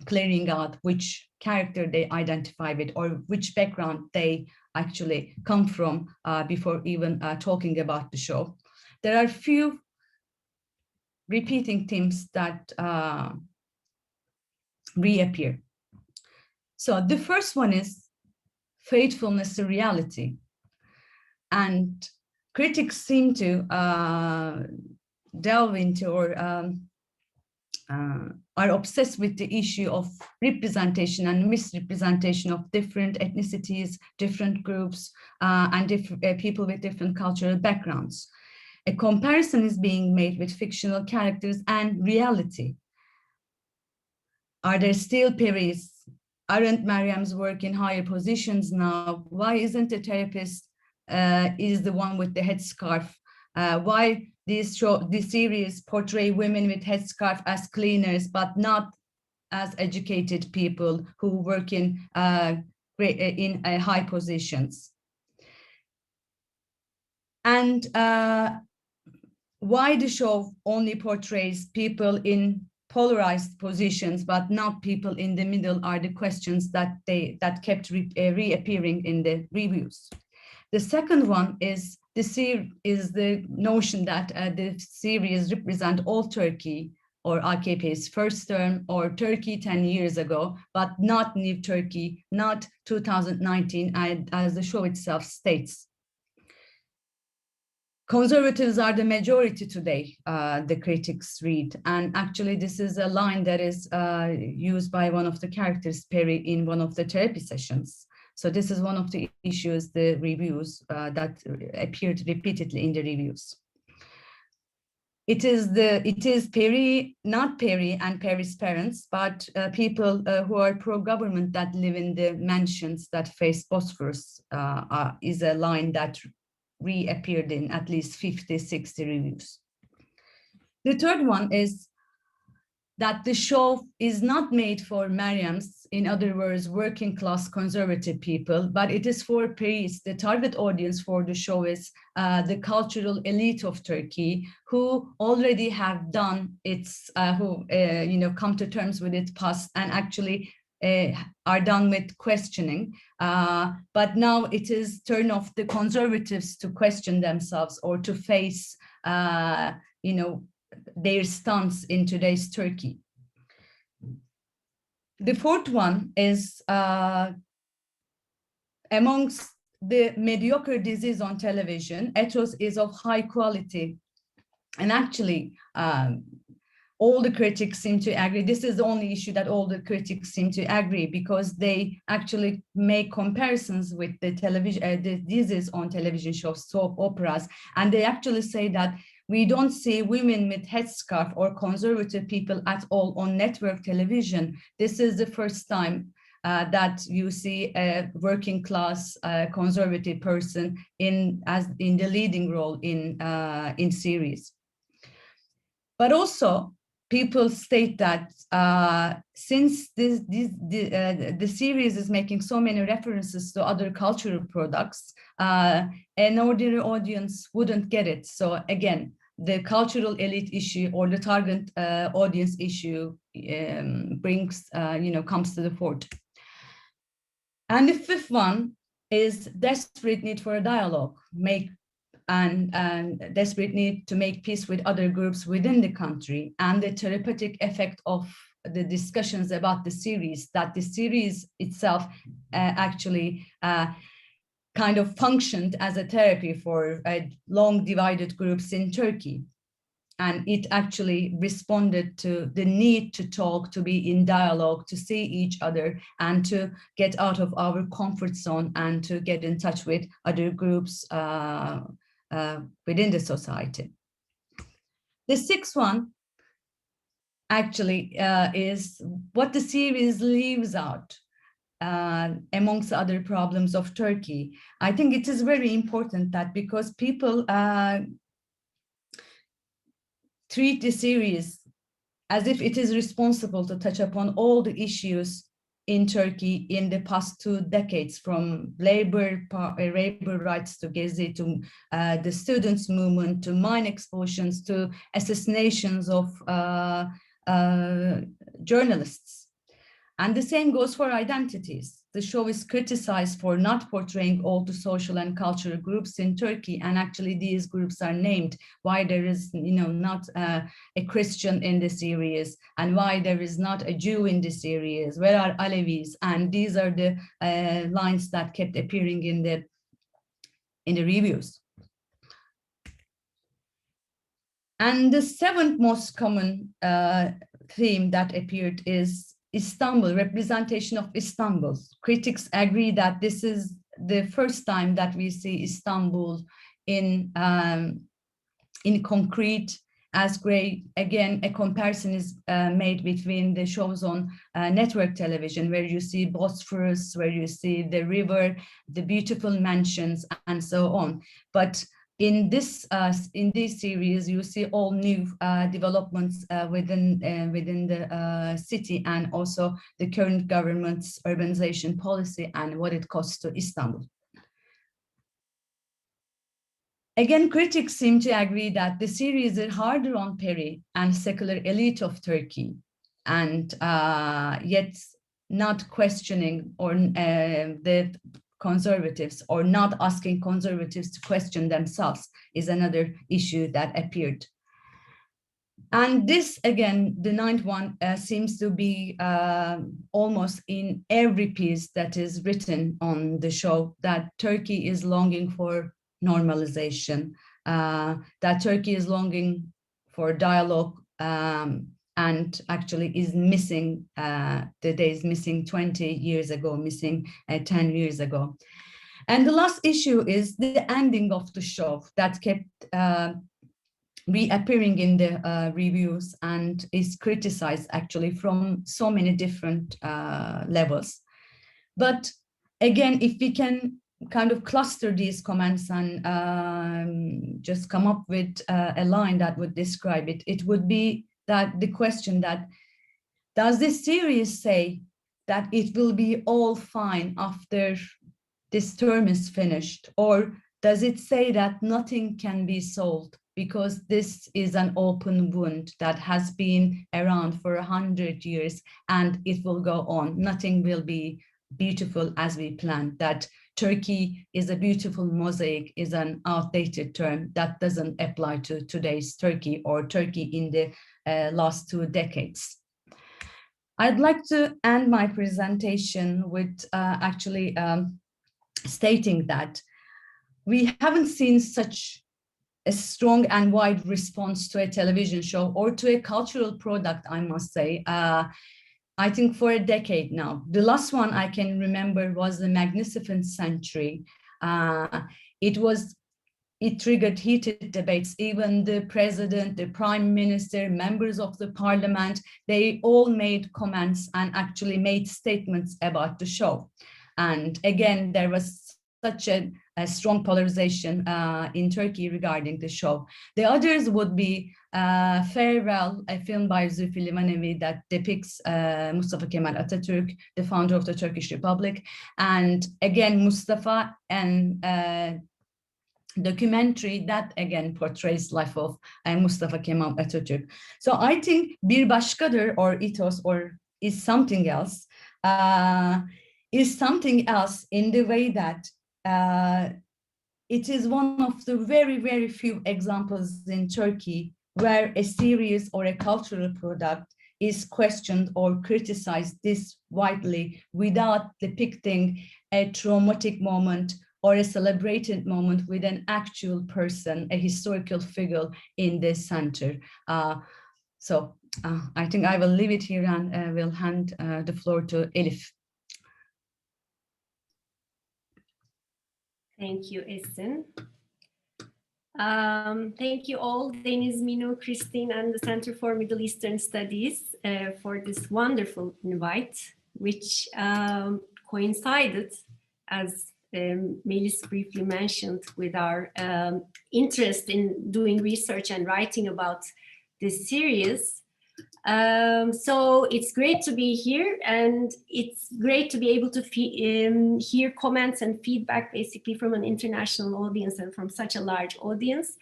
clearing out which character they identify with or which background they actually come from before even talking about the show. There are few repeating themes that reappear. So the first one is faithfulness to reality. And critics seem to delve into or are obsessed with the issue of representation and misrepresentation of different ethnicities, different groups, and people with different cultural backgrounds. A comparison is being made with fictional characters and reality. Are there still periods aren't Mariam's work in higher positions now? Why isn't the therapist is the one with the headscarf? Why this series portray women with headscarf as cleaners, but not as educated people who work in high positions? And why the show only portrays people in polarized positions, but not people in the middle, are the questions that kept reappearing in the reviews. The second one is the notion that the series represent all Turkey, or AKP's first term, or Turkey 10 years ago, but not New Turkey, not 2019, as the show itself states. Conservatives are the majority today, the critics read. And actually, this is a line that is used by one of the characters, Perry, in one of the therapy sessions. So this is one of the issues, the reviews that appeared repeatedly in the reviews. It is Perry, not Perry and Perry's parents, but people who are pro-government that live in the mansions that face Bosphorus is a line that reappeared in at least 50, 60 reviews. The third one is that the show is not made for Mariam's, in other words, working class conservative people, but it is for Paris. The target audience for the show is the cultural elite of Turkey, who already have done its, come to terms with its past and actually are done with questioning. But now it is turn of the conservatives to question themselves or to face, their stance in today's Turkey. The fourth one is amongst the mediocre disease on television, Ethos is of high quality. And actually, all the critics seem to agree. This is the only issue that all the critics seem to agree, because they actually make comparisons with the television, the disease on television shows, soap operas, and they actually say that we don't see women with headscarf or conservative people at all on network television. This is the first time that you see a working class conservative person in the leading role in series. But also, people state that since the series is making so many references to other cultural products, an ordinary audience wouldn't get it. So again, the cultural elite issue or the target audience issue comes to the fore. And the fifth one is desperate need for a dialogue, and desperate need to make peace with other groups within the country, and the therapeutic effect of the discussions about the series, that the series itself actually kind of functioned as a therapy for long divided groups in Turkey. And it actually responded to the need to talk, to be in dialogue, to see each other, and to get out of our comfort zone and to get in touch with other groups within the society. The sixth one actually is what the series leaves out amongst other problems of Turkey. I think it is very important that, because people treat the series as if it is responsible to touch upon all the issues in Turkey in the past 2 decades, from labor rights to Gezi, to the students' movement, to mine explosions, to assassinations of journalists. And the same goes for identities. The show is criticized for not portraying all the social and cultural groups in Turkey, and actually these groups are named. Why there is, not a Christian in the series, and why there is not a Jew in the series. Where are Alevis? And these are the lines that kept appearing in the reviews. And the seventh most common theme that appeared is Istanbul, representation of Istanbul. Critics agree that this is the first time that we see Istanbul in concrete as great. Again, a comparison is made between the shows on network television, where you see Bosphorus, where you see the river, the beautiful mansions, and so on. But in this series, you see all new developments within the city, and also the current government's urbanization policy and what it costs to Istanbul. Again, critics seem to agree that the series is harder on Peri and secular elite of Turkey, and yet not questioning or the conservatives, or not asking conservatives to question themselves, is another issue that appeared. And this, again, the ninth one seems to be almost in every piece that is written on the show, that Turkey is longing for normalization, that Turkey is longing for dialogue, and actually is missing, the days missing 20 years ago, missing 10 years ago. And the last issue is the ending of the show that kept reappearing in the reviews and is criticized actually from so many different levels. But again, if we can kind of cluster these comments and just come up with a line that would describe it, it would be that the question that, does this series say that it will be all fine after this term is finished? Or does it say that nothing can be solved because this is an open wound that has been around for 100 years and it will go on? Nothing will be beautiful as we planned, that Turkey is a beautiful mosaic is an outdated term that doesn't apply to today's Turkey or Turkey in the last 2 decades. I'd like to end my presentation with actually stating that we haven't seen such a strong and wide response to a television show or to a cultural product, I must say, I think for a decade now. The last one I can remember was The Magnificent Century. It triggered heated debates. Even the president, the prime minister, members of the parliament, they all made comments and actually made statements about the show. And again, there was such a strong polarization in Turkey regarding the show. The others would be Farewell, a film by Zülfü Livaneli that depicts Mustafa Kemal Atatürk, the founder of the Turkish Republic, and again Mustafa, and documentary that again portrays life of Mustafa Kemal Atatürk. So I think Bir Başkadır, or Ethos, or is something else in the way that it is one of the very, very few examples in Turkey where a series or a cultural product is questioned or criticized this widely without depicting a traumatic moment or a celebrated moment with an actual person, a historical figure in the center. So I think I will leave it here and will hand the floor to Elif. Thank you, Esin. Thank you all, Deniz, Minu, Christine, and the Center for Middle Eastern Studies for this wonderful invite, which coincided, as Melis briefly mentioned, with our interest in doing research and writing about this series. So it's great to be here, and it's great to be able to hear comments and feedback basically from an international audience and from such a large audience.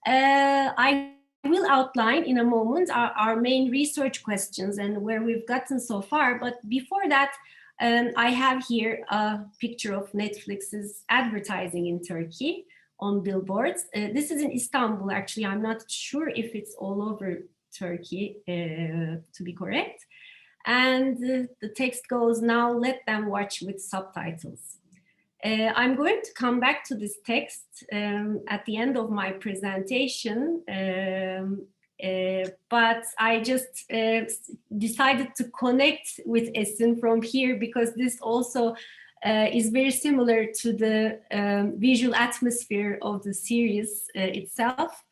I will outline in a moment our main research questions and where we've gotten so far, but before that, I have here a picture of Netflix's advertising in Turkey on billboards. This is in Istanbul, actually. I'm not sure if it's all over Turkey, to be correct. And the text goes, "Now let them watch with subtitles." I'm going to come back to this text at the end of my presentation, but I just decided to connect with Esin from here because this also is very similar to the visual atmosphere of the series itself.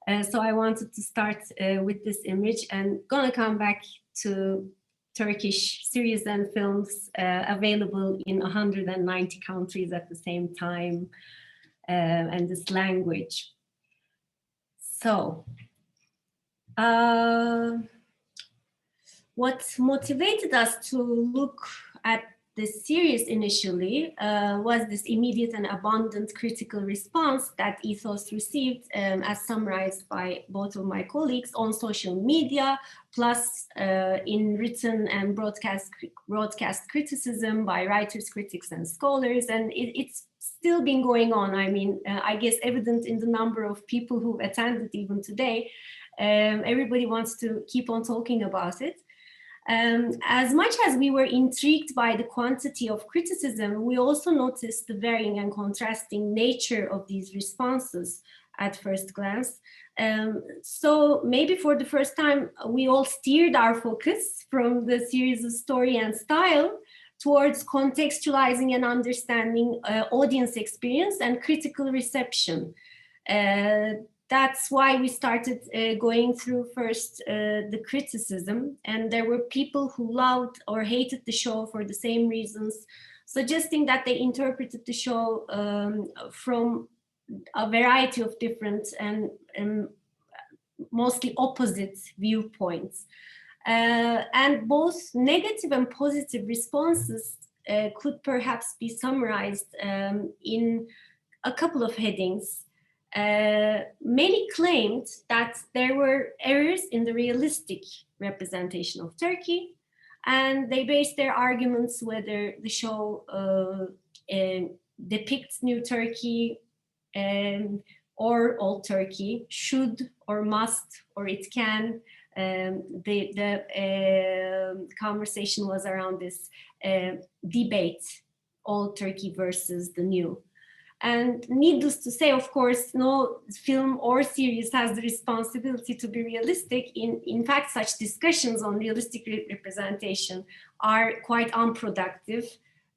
So I wanted to start with this image, and gonna come back to Turkish series and films available in 190 countries at the same time, and this language. So, what motivated us to look at this series initially was this immediate and abundant critical response that Ethos received, as summarized by both of my colleagues on social media, plus in written and broadcast criticism by writers, critics, and scholars. And it's still been going on. I mean, I guess evident in the number of people who attended even today. Everybody wants to keep on talking about it. As much as we were intrigued by the quantity of criticism, we also noticed the varying and contrasting nature of these responses at first glance. So maybe for the first time, we all steered our focus from the series' story and style towards contextualizing and understanding audience experience and critical reception. That's why we started going through first the criticism, and there were people who loved or hated the show for the same reasons, suggesting that they interpreted the show from a variety of different and mostly opposite viewpoints. And both negative and positive responses could perhaps be summarized in a couple of headings. Many claimed that there were errors in the realistic representation of Turkey, and they based their arguments whether the show depicts new Turkey or old Turkey, should or must or it can. The conversation was around this debate, old Turkey versus the new. And needless to say, of course, no film or series has the responsibility to be realistic. In fact, such discussions on realistic representation are quite unproductive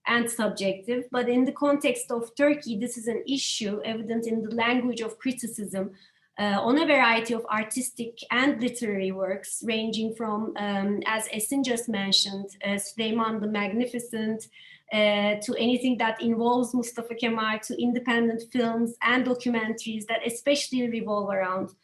and subjective. But in the context of Turkey, this is an issue evident in the language of criticism on a variety of artistic and literary works, ranging from, as Esin just mentioned, Süleyman the Magnificent, to anything that involves Mustafa Kemal, to independent films and documentaries that especially revolve around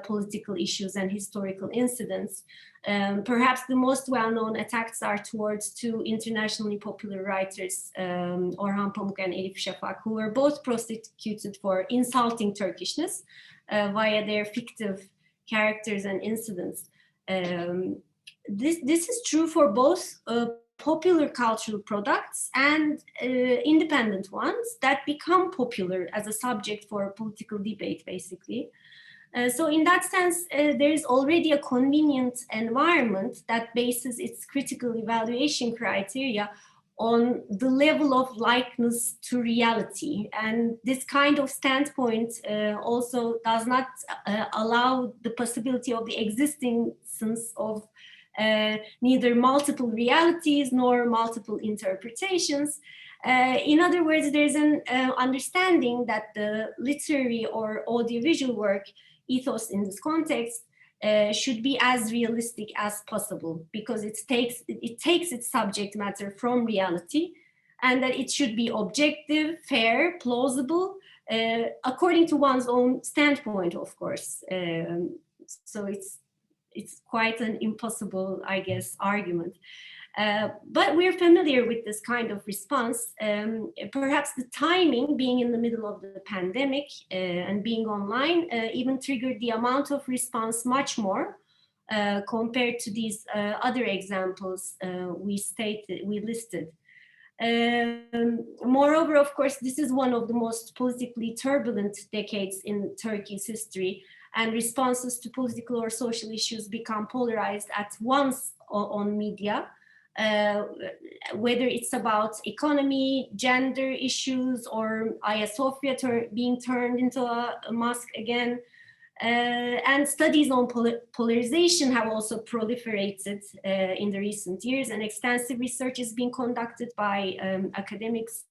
political issues and historical incidents. Perhaps the most well-known attacks are towards two internationally popular writers, Orhan Pamuk and Elif Shafak, who were both prosecuted for insulting Turkishness via their fictive characters and incidents. This is true for both popular cultural products and independent ones that become popular as a subject for political debate, basically. So in that sense, there is already a convenient environment that bases its critical evaluation criteria on the level of likeness to reality. And this kind of standpoint also does not allow the possibility of the existence of neither multiple realities nor multiple interpretations. In other words, there's an understanding that the literary or audiovisual work, ethos in this context, should be as realistic as possible, because it takes its subject matter from reality, and that it should be objective, fair, plausible, according to one's own standpoint, of course. So it's quite an impossible, I guess, argument. But we're familiar with this kind of response. Perhaps the timing, being in the middle of the pandemic and being online, even triggered the amount of response much more compared to these other examples we listed. Moreover, of course, this is one of the most politically turbulent decades in Turkey's history, and responses to political or social issues become polarized at once on media. Whether it's about economy, gender issues, or Hagia Sophia being turned into a mosque again. And studies on polarization have also proliferated in the recent years, and extensive research is being conducted by academics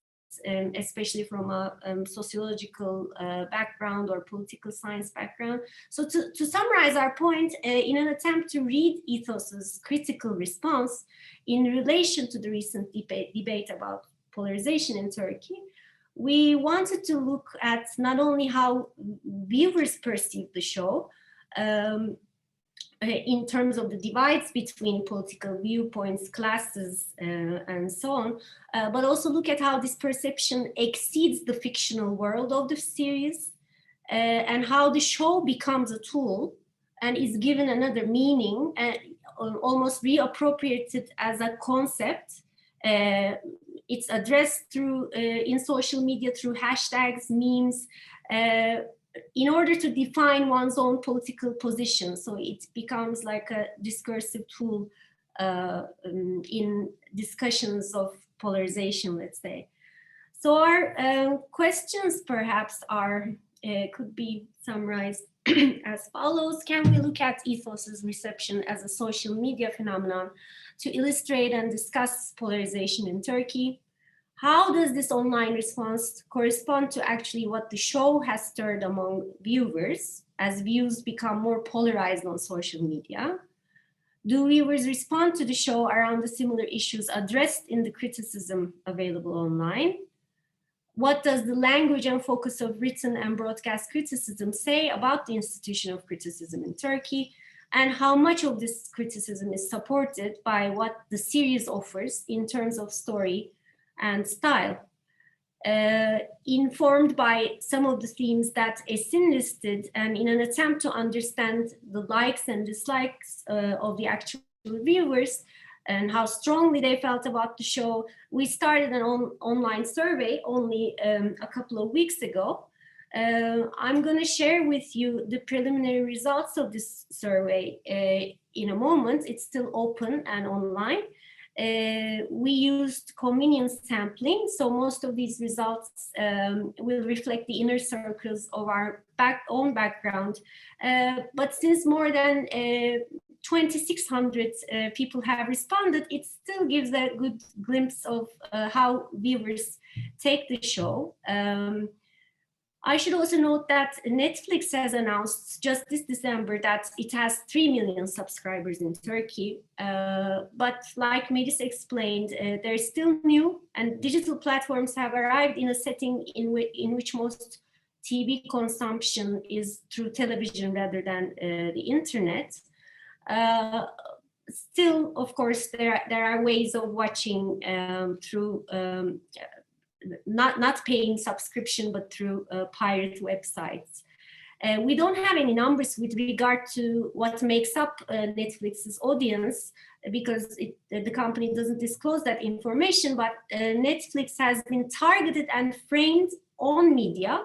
especially from a sociological background or political science background. So to summarize our point, in an attempt to read Ethos's critical response in relation to the recent debate about polarization in Turkey, we wanted to look at not only how viewers perceive the show, in terms of the divides between political viewpoints, classes, and so on, but also look at how this perception exceeds the fictional world of the series, and how the show becomes a tool and is given another meaning, almost reappropriated as a concept. It's addressed through in social media through hashtags, memes, in order to define one's own political position. So it becomes like a discursive tool in discussions of polarization, let's say. So our questions perhaps are, could be summarized as follows. Can we look at Ethos's reception as a social media phenomenon to illustrate and discuss polarization in Turkey? How does this online response correspond to actually what the show has stirred among viewers as views become more polarized on social media? Do viewers respond to the show around the similar issues addressed in the criticism available online? What does the language and focus of written and broadcast criticism say about the institution of criticism in Turkey? And how much of this criticism is supported by what the series offers in terms of story and style, informed by some of the themes that Esin listed, and in an attempt to understand the likes and dislikes of the actual viewers and how strongly they felt about the show, we started an online survey only a couple of weeks ago. I'm going to share with you the preliminary results of this survey in a moment. It's still open and online. We used convenience sampling, so most of these results will reflect the inner circles of our own background. But since more than 2,600 people have responded, it still gives a good glimpse of how viewers take the show. I should also note that Netflix has announced just this December that it has 3 million subscribers in Turkey. But like Melis explained, they're still new, and digital platforms have arrived in a setting in which most TV consumption is through television rather than the internet. Still, of course, there are ways of watching through not paying subscription, but through pirate websites. We don't have any numbers with regard to what makes up Netflix's audience, because the company doesn't disclose that information, but Netflix has been targeted and framed on media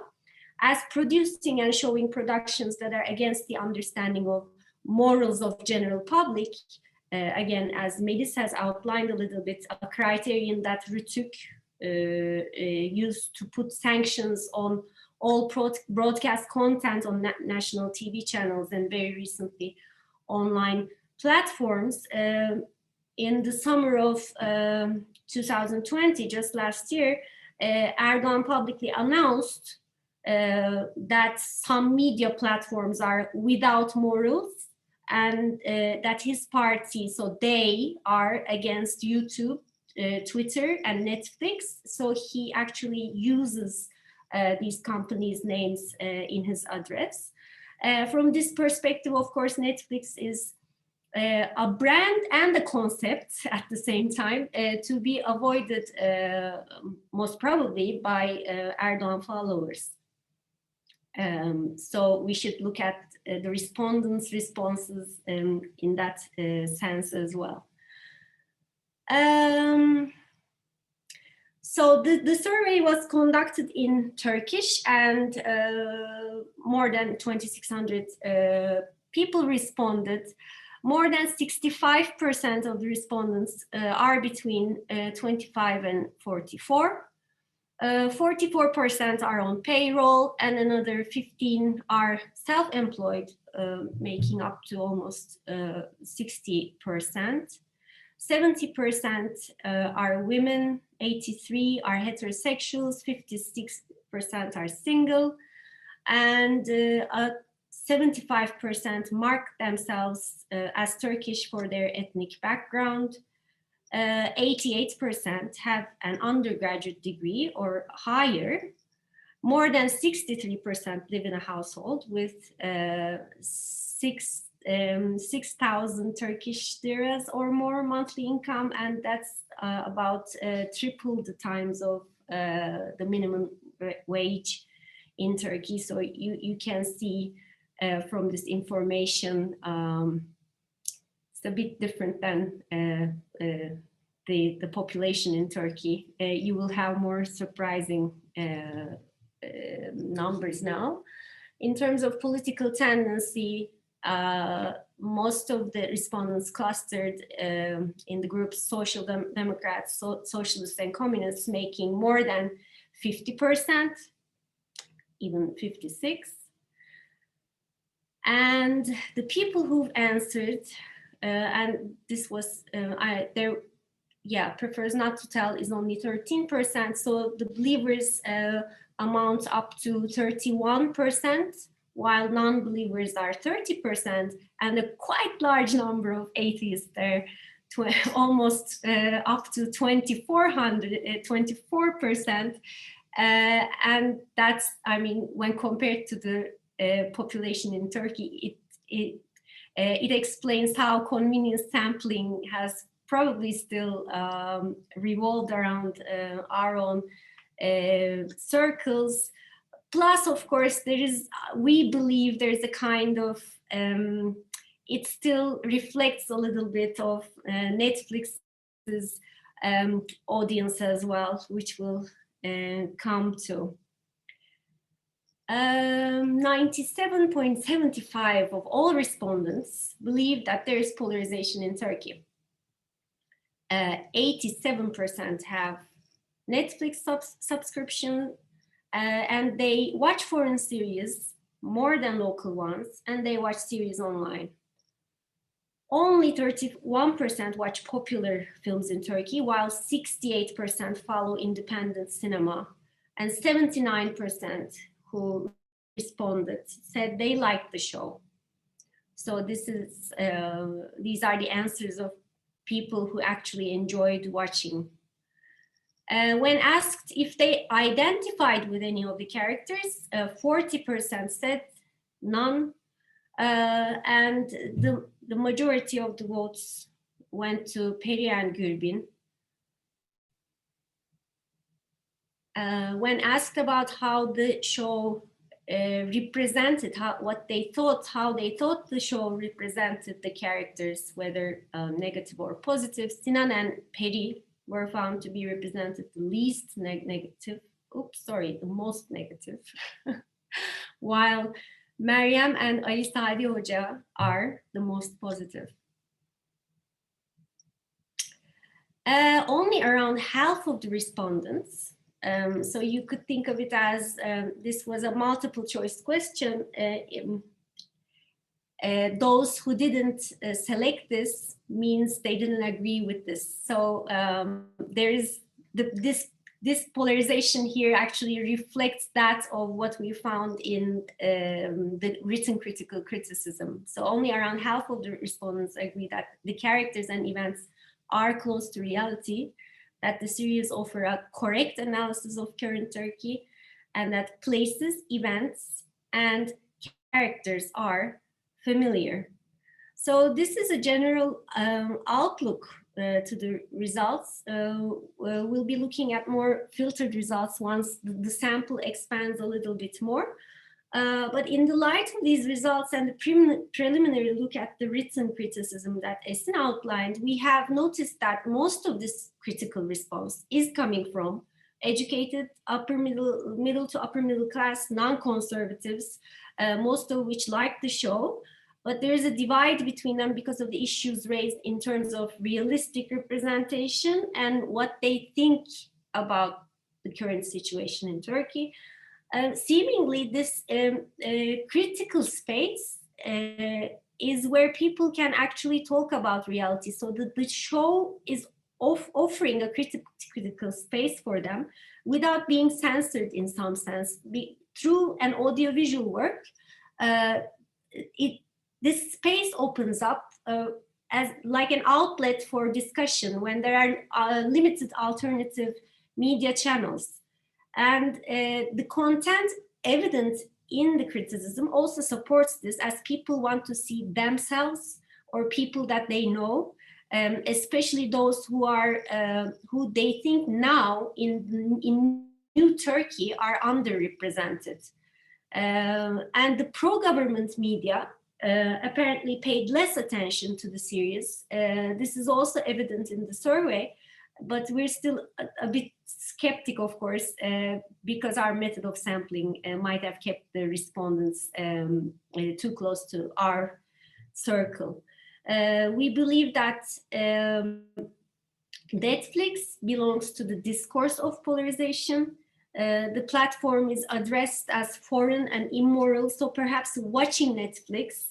as producing and showing productions that are against the understanding of morals of general public. Again, as Melis has outlined a little bit, a criterion that Rütük used to put sanctions on all broadcast content on national TV channels and very recently online platforms. In the summer of 2020, just last year, Erdogan publicly announced that some media platforms are without morals, and that his party, so they are against YouTube, Twitter and Netflix. So he actually uses these companies' names in his address. From this perspective, of course, Netflix is a brand and a concept at the same time, to be avoided most probably by Erdogan followers. So we should look at the respondents' responses in that sense as well. So the survey was conducted in Turkish, and more than 2,600 people responded. More than 65% of the respondents are between 25 and 44. 44% are on payroll, and another 15 are self-employed, making up to almost 60%. 70% are women, 83 are heterosexuals, 56% are single, and 75% mark themselves as Turkish for their ethnic background. 88% have an undergraduate degree or higher. More than 63% live in a household with 6,000 Turkish liras or more monthly income, and that's about triple the times of the minimum wage in Turkey. So you can see from this information, it's a bit different than the population in Turkey. You will have more surprising numbers now. In terms of political tendency, most of the respondents clustered in the groups Social Democrats, Socialists and Communists, making more than 50%, even 56%. And the people who've answered, and this was, prefers not to tell, is only 13%. So the believers amount up to 31%, while non-believers are 30%, and a quite large number of atheists there, almost up to 24%. And that's, I mean, when compared to the population in Turkey, it explains how convenience sampling has probably still revolved around our own circles. Plus, of course, we believe there's a kind of, it still reflects a little bit of Netflix's audience as well, which we'll come to. 97.75% of all respondents believe that there is polarization in Turkey. 87% have Netflix subscription, and they watch foreign series more than local ones, and they watch series online. Only 31% watch popular films in Turkey, while 68% follow independent cinema, and 79% who responded said they liked the show. So these are the answers of people who actually enjoyed watching. When asked if they identified with any of the characters, 40% said none, and the majority of the votes went to Peri and Gürbin. When asked about how the show represented, how they thought the show represented the characters, whether negative or positive, Sinan and Peri were found to be represented the least negative. The most negative. While Meryem and Ali Sadi Hoca are the most positive. Only around half of the respondents, so you could think of it as this was a multiple choice question. Those who didn't select this means they didn't agree with this. So there is this polarization here actually reflects that of what we found in the written critical criticism. So only around half of the respondents agree that the characters and events are close to reality, that the series offer a correct analysis of current Turkey, and that places, events, and characters are familiar. So this is a general outlook to the results. We'll be looking at more filtered results once the sample expands a little bit more. But in the light of these results and the preliminary look at the written criticism that Esin outlined, we have noticed that most of this critical response is coming from educated middle to upper middle class non-conservatives, most of which like the show. But there is a divide between them because of the issues raised in terms of realistic representation and what they think about the current situation in Turkey. Seemingly, this critical space is where people can actually talk about reality. So the show is offering a critical space for them without being censored in some sense. Through an audiovisual work, this space opens up as like an outlet for discussion when there are limited alternative media channels. And the content evident in the criticism also supports this, as people want to see themselves or people that they know, especially those who are who they think now in new Turkey are underrepresented. And the pro-government media apparently paid less attention to the series. This is also evident in the survey, but we're still a bit skeptic, of course, because our method of sampling might have kept the respondents too close to our circle. We believe that Netflix belongs to the discourse of polarization. The platform is addressed as foreign and immoral, so perhaps watching Netflix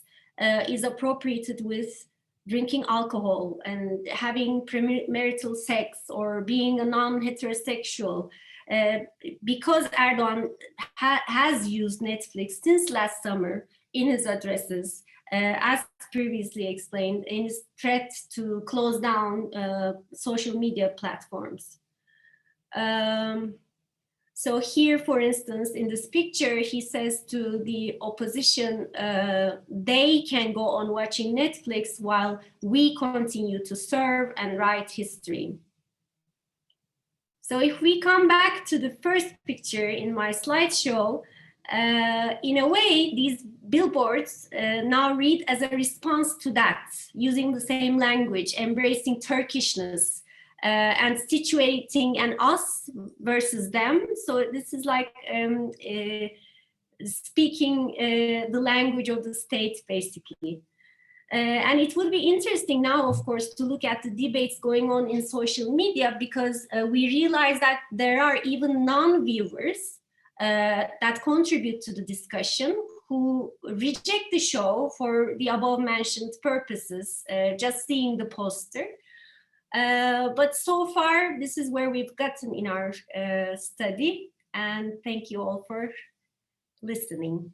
is appropriated with drinking alcohol and having premarital sex or being a non-heterosexual, because Erdogan has used Netflix since last summer in his addresses, as previously explained, in his threat to close down social media platforms. So here, for instance, in this picture, he says to the opposition, they can go on watching Netflix while we continue to serve and write history. So if we come back to the first picture in my slideshow, in a way, these billboards now read as a response to that, using the same language, embracing Turkishness, and situating an us versus them. So this is like speaking the language of the state, basically. And it would be interesting now, of course, to look at the debates going on in social media, because we realize that there are even non-viewers that contribute to the discussion who reject the show for the above mentioned purposes, just seeing the poster. But so far, this is where we've gotten in our study. And thank you all for listening.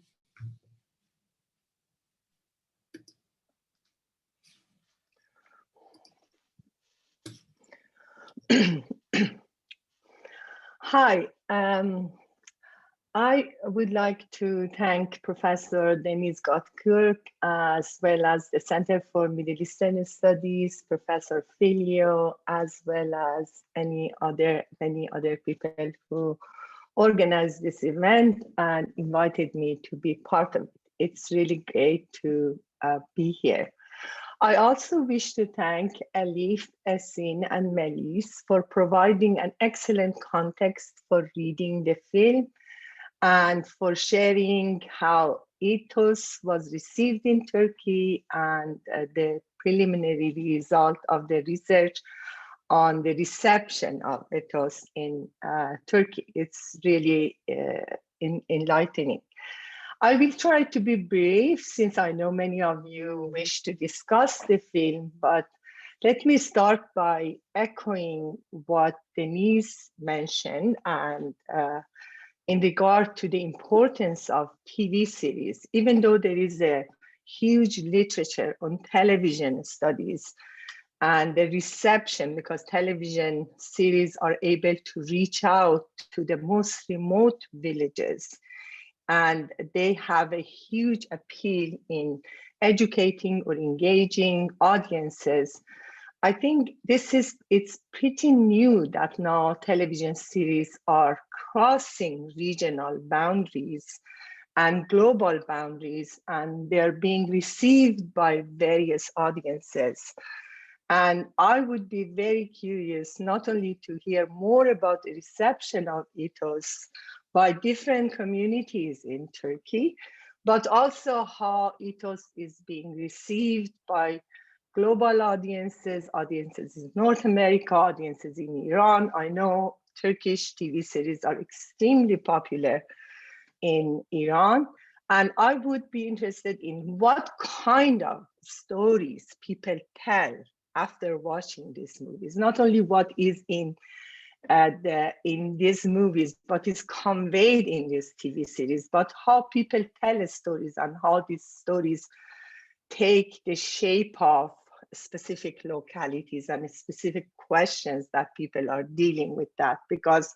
Hi, I would like to thank Professor Deniz Göktürk, as well as the Center for Middle Eastern Studies, Professor Filio, as well as many other people who organized this event and invited me to be part of it. It's really great to be here. I also wish to thank Elif, Esin, and Melis for providing an excellent context for reading the film and for sharing how Ethos was received in Turkey and the preliminary result of the research on the reception of Ethos in Turkey. It's really enlightening. I will try to be brief since I know many of you wish to discuss the film, but let me start by echoing what Denise mentioned and in regard to the importance of TV series. Even though there is a huge literature on television studies and the reception, because television series are able to reach out to the most remote villages, and they have a huge appeal in educating or engaging audiences. I think it's pretty new that now television series are crossing regional boundaries and global boundaries, and they're being received by various audiences. And I would be very curious not only to hear more about the reception of Ethos by different communities in Turkey, but also how Ethos is being received by global audiences in North America, audiences in Iran. I know Turkish TV series are extremely popular in Iran. And I would be interested in what kind of stories people tell after watching these movies, not only what is in these movies, but is conveyed in this TV series, but how people tell stories and how these stories take the shape of specific localities and specific questions that people are dealing with that, because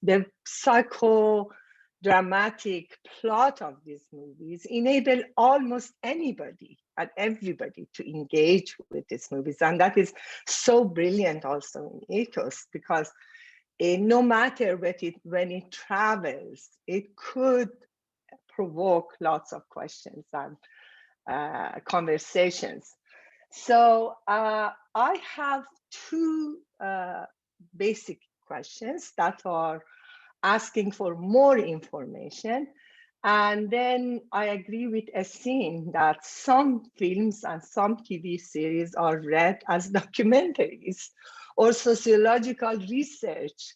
the psychodramatic plot of these movies enable almost anybody and everybody to engage with these movies. And that is so brilliant also in Ethos, because no matter when it travels, it could provoke lots of questions and conversations. So I have two basic questions that are asking for more information. And then I agree with Essine that some films and some TV series are read as documentaries or sociological research.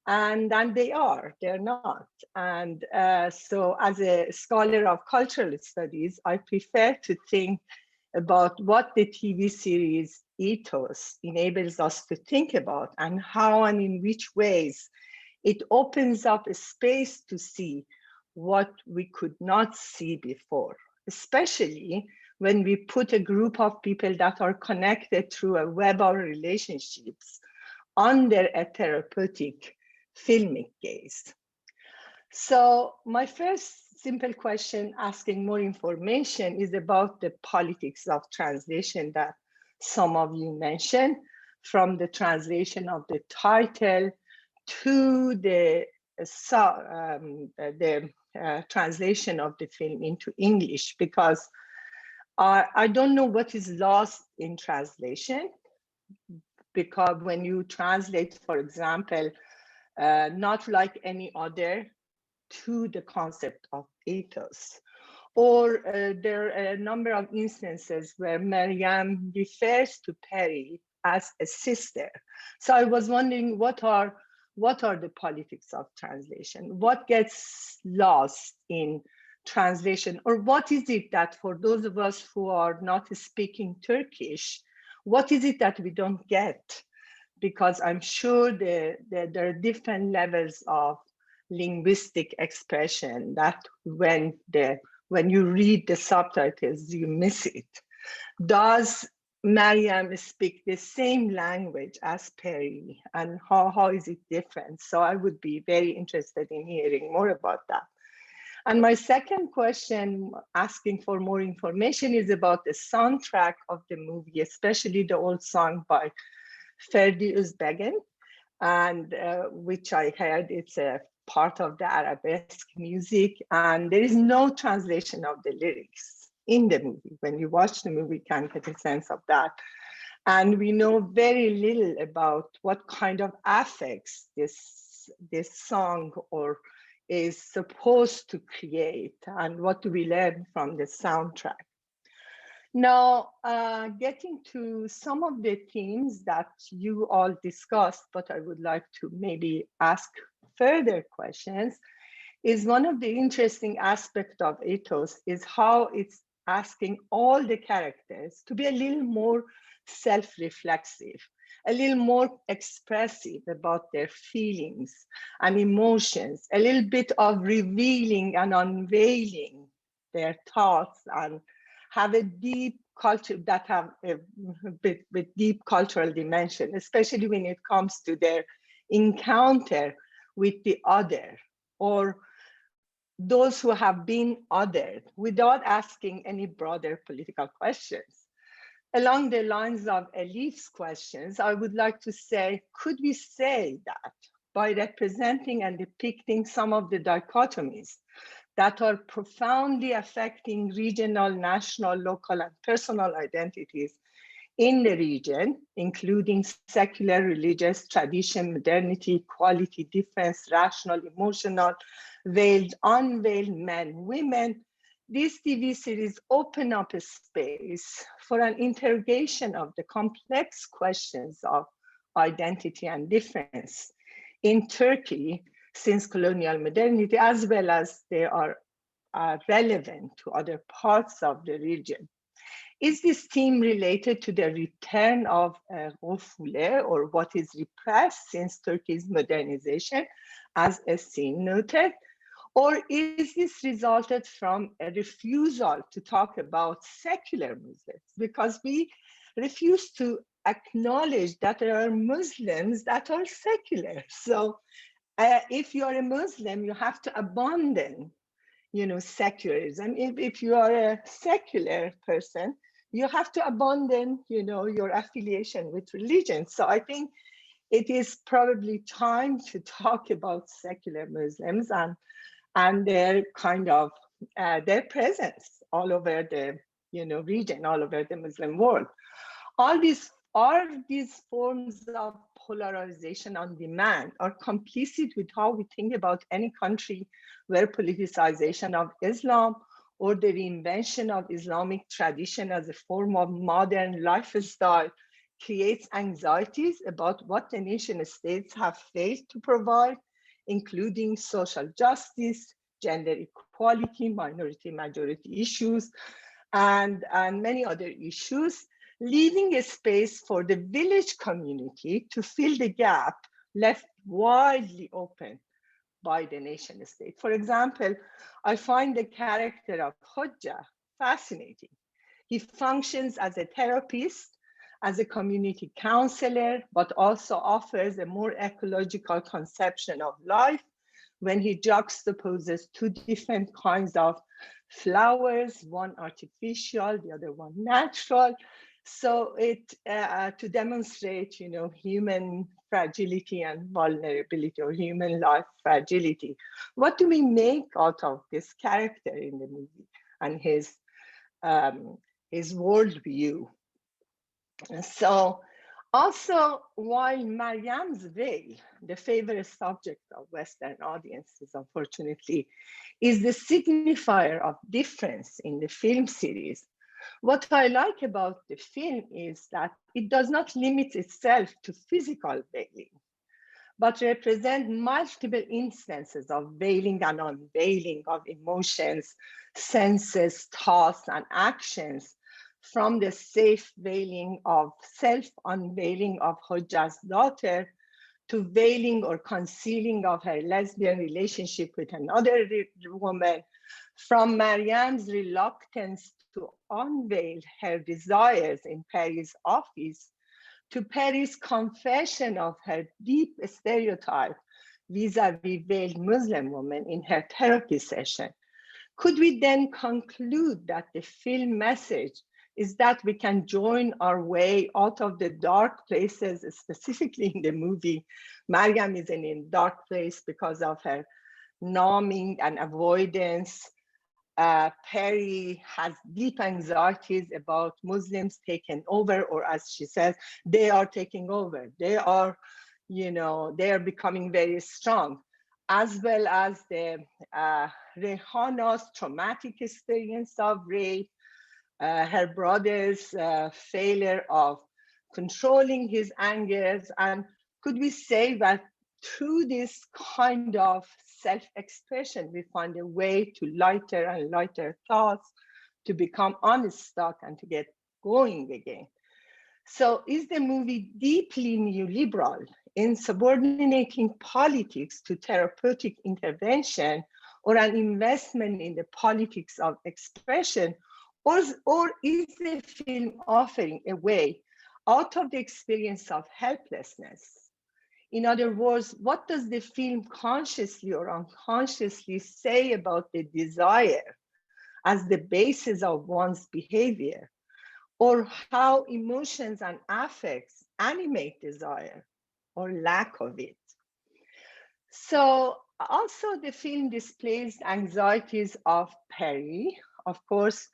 And they're not. And so as a scholar of cultural studies, I prefer to think about what the TV series Ethos enables us to think about, and how and in which ways it opens up a space to see what we could not see before, especially when we put a group of people that are connected through a web of relationships under a therapeutic filmic gaze. So my first simple question, asking more information, is about the politics of translation that some of you mentioned, from the translation of the title to the translation of the film into English, because I don't know what is lost in translation, because when you translate, for example, not like any other to the concept of ethos, or there are a number of instances where Maryam refers to Perry as a sister. So I was wondering, what are the politics of translation? What gets lost in translation? Or what is it that, for those of us who are not speaking Turkish, what is it that we don't get? Because I'm sure there are different levels of linguistic expression that when you read the subtitles, you miss it. Does Maryam speak the same language as Perry, and how is it different? So I would be very interested in hearing more about that. And my second question, asking for more information, is about the soundtrack of the movie, especially the old song by Ferdi Özbeğen, and which I heard it's a part of the arabesque music, and there is no translation of the lyrics in the movie. When you watch the movie, you can get a sense of that. And we know very little about what kind of affects this song or is supposed to create, and what do we learn from the soundtrack. Now, getting to some of the themes that you all discussed, but I would like to maybe ask further questions, is one of the interesting aspects of Ethos is how it's asking all the characters to be a little more self-reflexive, a little more expressive about their feelings and emotions, a little bit of revealing and unveiling their thoughts, and have a deep culture, that have a bit with deep cultural dimension, especially when it comes to their encounter with the other, or those who have been othered, without asking any broader political questions. Along the lines of Elif's questions, I would like to say, could we say that by representing and depicting some of the dichotomies that are profoundly affecting regional, national, local, and personal identities in the region, including secular, religious, tradition, modernity, equality, difference, rational, emotional, veiled, unveiled, men, women, this TV series open up a space for an interrogation of the complex questions of identity and difference in Turkey since colonial modernity, as well as they are relevant to other parts of the region. Is this theme related to the return of Gofule, or what is repressed since Turkey's modernization, as Essine noted? Or is this resulted from a refusal to talk about secular Muslims? Because we refuse to acknowledge that there are Muslims that are secular. So if you are a Muslim, you have to abandon, secularism. If you are a secular person, you have to abandon, your affiliation with religion. So I think it is probably time to talk about secular Muslims and their kind of their presence all over the region, all over the Muslim world. All these forms of polarization on demand are complicit with how we think about any country where politicization of Islam or the reinvention of Islamic tradition as a form of modern lifestyle creates anxieties about what the nation states have failed to provide, including social justice, gender equality, minority-majority issues, and many other issues, leaving a space for the village community to fill the gap left widely open by the nation state. For example, I find the character of Hodja fascinating. He functions as a therapist, as a community counselor, but also offers a more ecological conception of life when he juxtaposes two different kinds of flowers, one artificial, the other one natural. So to demonstrate, human fragility and vulnerability, or human life fragility. What do we make out of this character in the movie and his worldview? So also, while Mariam's veil, the favorite subject of Western audiences, unfortunately, is the signifier of difference in the film series, what I like about the film is that it does not limit itself to physical veiling, but represent multiple instances of veiling and unveiling of emotions, senses, thoughts, and actions, from the safe veiling of self-unveiling of Hodja's daughter to veiling or concealing of her lesbian relationship with another woman, from Mariam's reluctance to unveil her desires in Perry's office to Perry's confession of her deep stereotype vis-a-vis veiled Muslim women in her therapy session. Could we then conclude that the film message is that we can join our way out of the dark places, specifically in the movie? Mariam is in a dark place because of her numbing and avoidance. Perry has deep anxieties about Muslims taking over, or as she says, they are taking over. They are, they are becoming very strong, as well as the Rehana's traumatic experience of rape, her brother's failure of controlling his angers. And could we say that through this kind of self-expression, we find a way to lighter and lighter thoughts, to become unstuck and to get going again? So is the movie deeply neoliberal in subordinating politics to therapeutic intervention, or an investment in the politics of expression? Or is the film offering a way out of the experience of helplessness? In other words, what does the film consciously or unconsciously say about the desire as the basis of one's behavior, or how emotions and affects animate desire or lack of it? So also the film displays anxieties of Perry. Of course,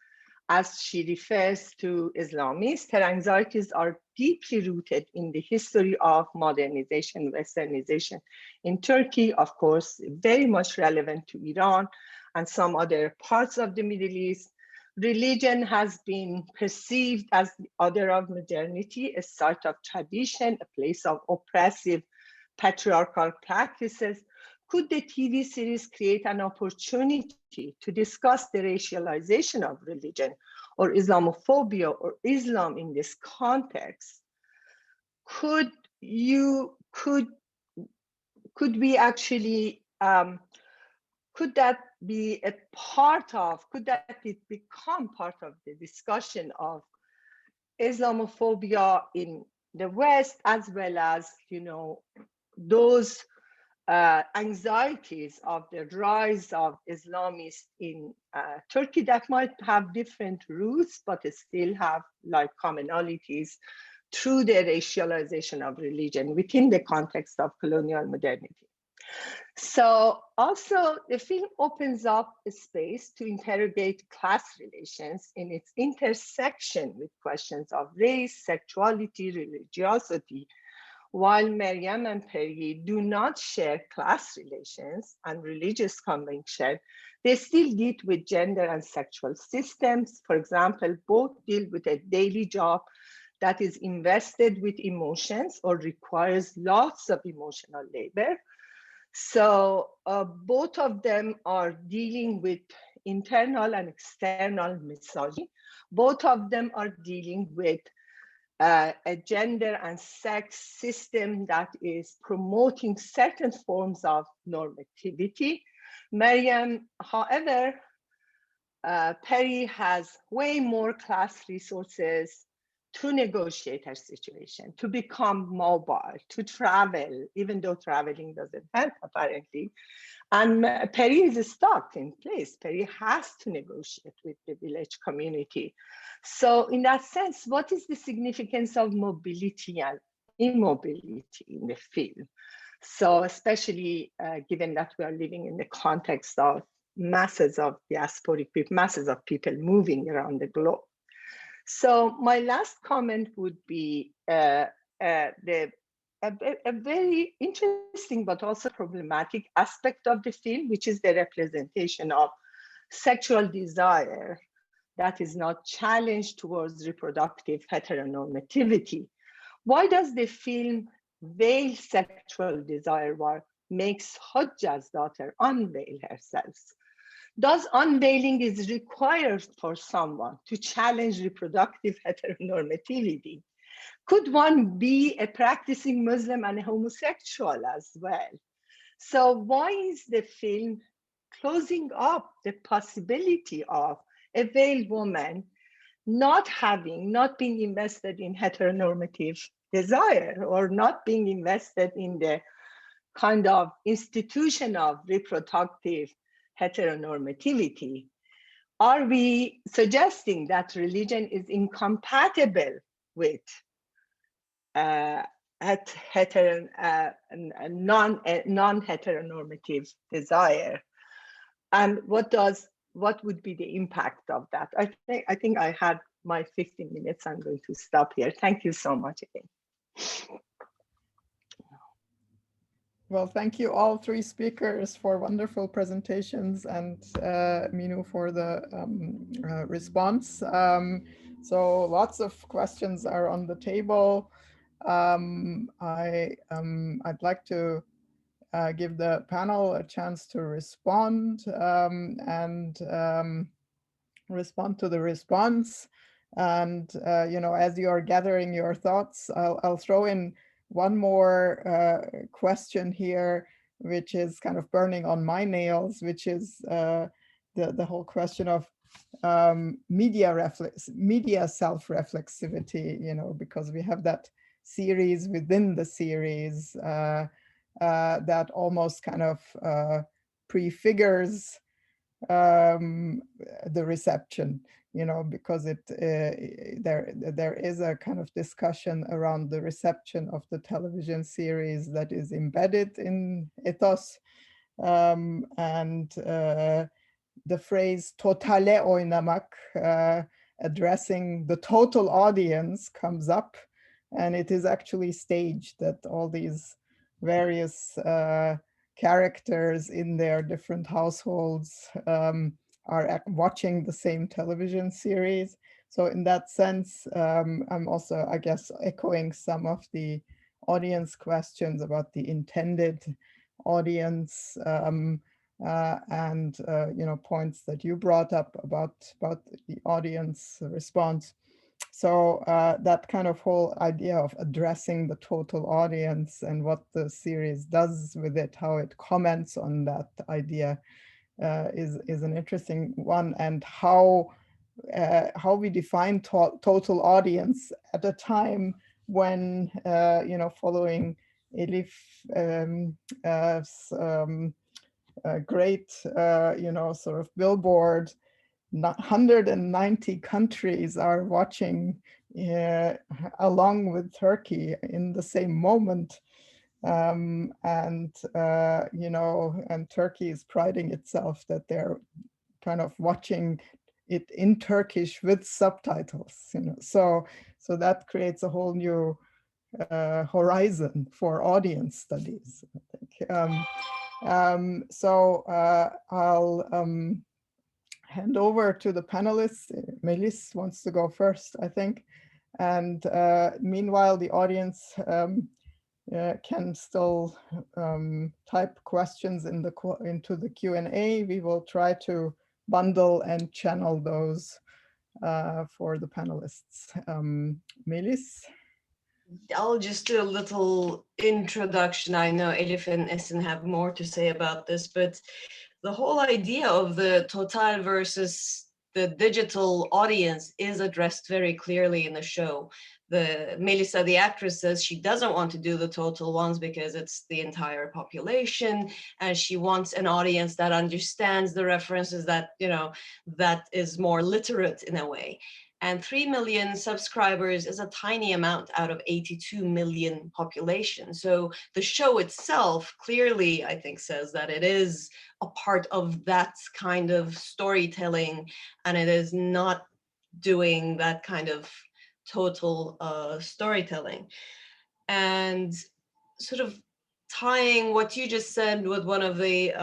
as she refers to Islamists, her anxieties are deeply rooted in the history of modernization, westernization in Turkey, of course, very much relevant to Iran and some other parts of the Middle East. Religion has been perceived as the other of modernity, a site of tradition, a place of oppressive patriarchal practices. could the TV series create an opportunity to discuss the racialization of religion or Islamophobia or Islam in this context? Could we actually, could that be a part of, could that become part of the discussion of Islamophobia in the West, as well as, you know, those anxieties of the rise of Islamists in Turkey that might have different roots, but still have like commonalities through the racialization of religion within the context of colonial modernity. So also the film opens up a space to interrogate class relations in its intersection with questions of race, sexuality, religiosity. While Maryam and Peri do not share class relations and religious conviction, they still deal with gender and sexual systems. For example, both deal with a daily job that is invested with emotions or requires lots of emotional labor. So both of them are dealing with internal and external misogyny. Both of them are dealing with a gender and sex system that is promoting certain forms of normativity. Maryam, however, Peri has way more class resources to negotiate her situation, to become mobile, to travel, even though traveling doesn't help apparently. And Peri is stuck in place. Peri has to negotiate with the village community. So in that sense, what is the significance of mobility and immobility in the film? So especially given that we are living in the context of masses of diasporic people, masses of people moving around the globe. So my last comment would be a very interesting but also problematic aspect of the film, which is the representation of sexual desire that is not challenged towards reproductive heteronormativity. Why does the film veil sexual desire while makes Hodja's daughter unveil herself? Does unveiling is required for someone to challenge reproductive heteronormativity? Could one be a practicing Muslim and a homosexual as well? So why is the film closing up the possibility of a veiled woman not being invested in heteronormative desire or not being invested in the kind of institution of reproductive heteronormativity? Are we suggesting that religion is incompatible with non-heteronormative desire? And what would be the impact of that? I think I had my 15 minutes. I'm going to stop here. Thank you so much again. Well, thank you all three speakers for wonderful presentations, and Minu for the response. So lots of questions are on the table. I'd like to give the panel a chance to respond and respond to the response. And you know, as you are gathering your thoughts, I'll throw in one more question here, which is kind of burning on my nails, which is the whole question of media self-reflexivity, you know, because we have that series within the series that almost kind of prefigures the reception, you know, because there is a kind of discussion around the reception of the television series that is embedded in Ethos, and the phrase totale oynamak, addressing the total audience, comes up, and it is actually staged that all these various characters in their different households are watching the same television series. So in that sense, I'm also, I guess, echoing some of the audience questions about the intended audience, and points that you brought up about the audience response. So that kind of whole idea of addressing the total audience and what the series does with it, how it comments on that idea, is an interesting one, and how we define total audience at a time when following Elif, great sort of billboard, 190 countries are watching along with Turkey in the same moment. And Turkey is priding itself that they're kind of watching it in Turkish with subtitles, so that creates a whole new horizon for audience studies, I think. So I'll hand over to the panelists. Melis wants to go first, I think. And meanwhile, the audience can still type questions into the Q&A. We will try to bundle and channel those for the panelists. Melis? I'll just do a little introduction. I know Elif and Esin have more to say about this, but the whole idea of the total versus the digital audience is addressed very clearly in the show. Melissa, the actress, says she doesn't want to do the total ones because it's the entire population, and she wants an audience that understands the references, that, that is more literate in a way. And 3 million subscribers is a tiny amount out of 82 million population. So the show itself clearly, I think, says that it is a part of that kind of storytelling, and it is not doing that kind of total storytelling. And sort of tying what you just said with one of the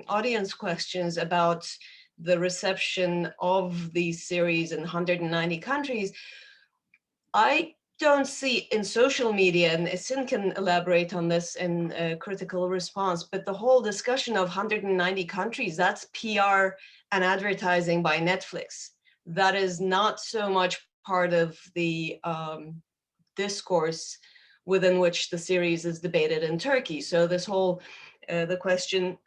audience questions about the reception of these series in 190 countries, I don't see in social media, and Esin can elaborate on this in critical response, but the whole discussion of 190 countries, that's PR and advertising by Netflix. That is not so much part of the discourse within which the series is debated in Turkey. So this whole, the question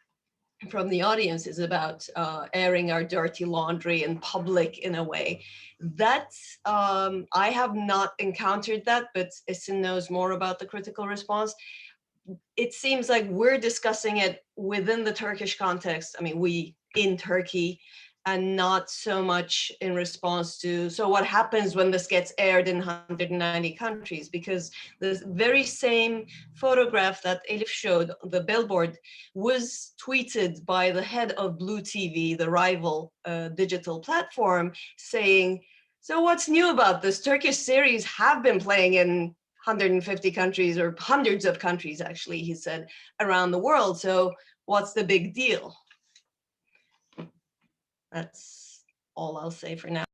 from the audience is about airing our dirty laundry in public in a way. That, I have not encountered that, but Esin knows more about the critical response. It seems like we're discussing it within the Turkish context. I mean, we in Turkey, and not so much in response to, so what happens when this gets aired in 190 countries? Because the very same photograph that Elif showed, the billboard, was tweeted by the head of Blue TV, the rival digital platform, saying, so what's new about this? Turkish series have been playing in 150 countries, or hundreds of countries, actually, he said, around the world. So what's the big deal? That's all I'll say for now.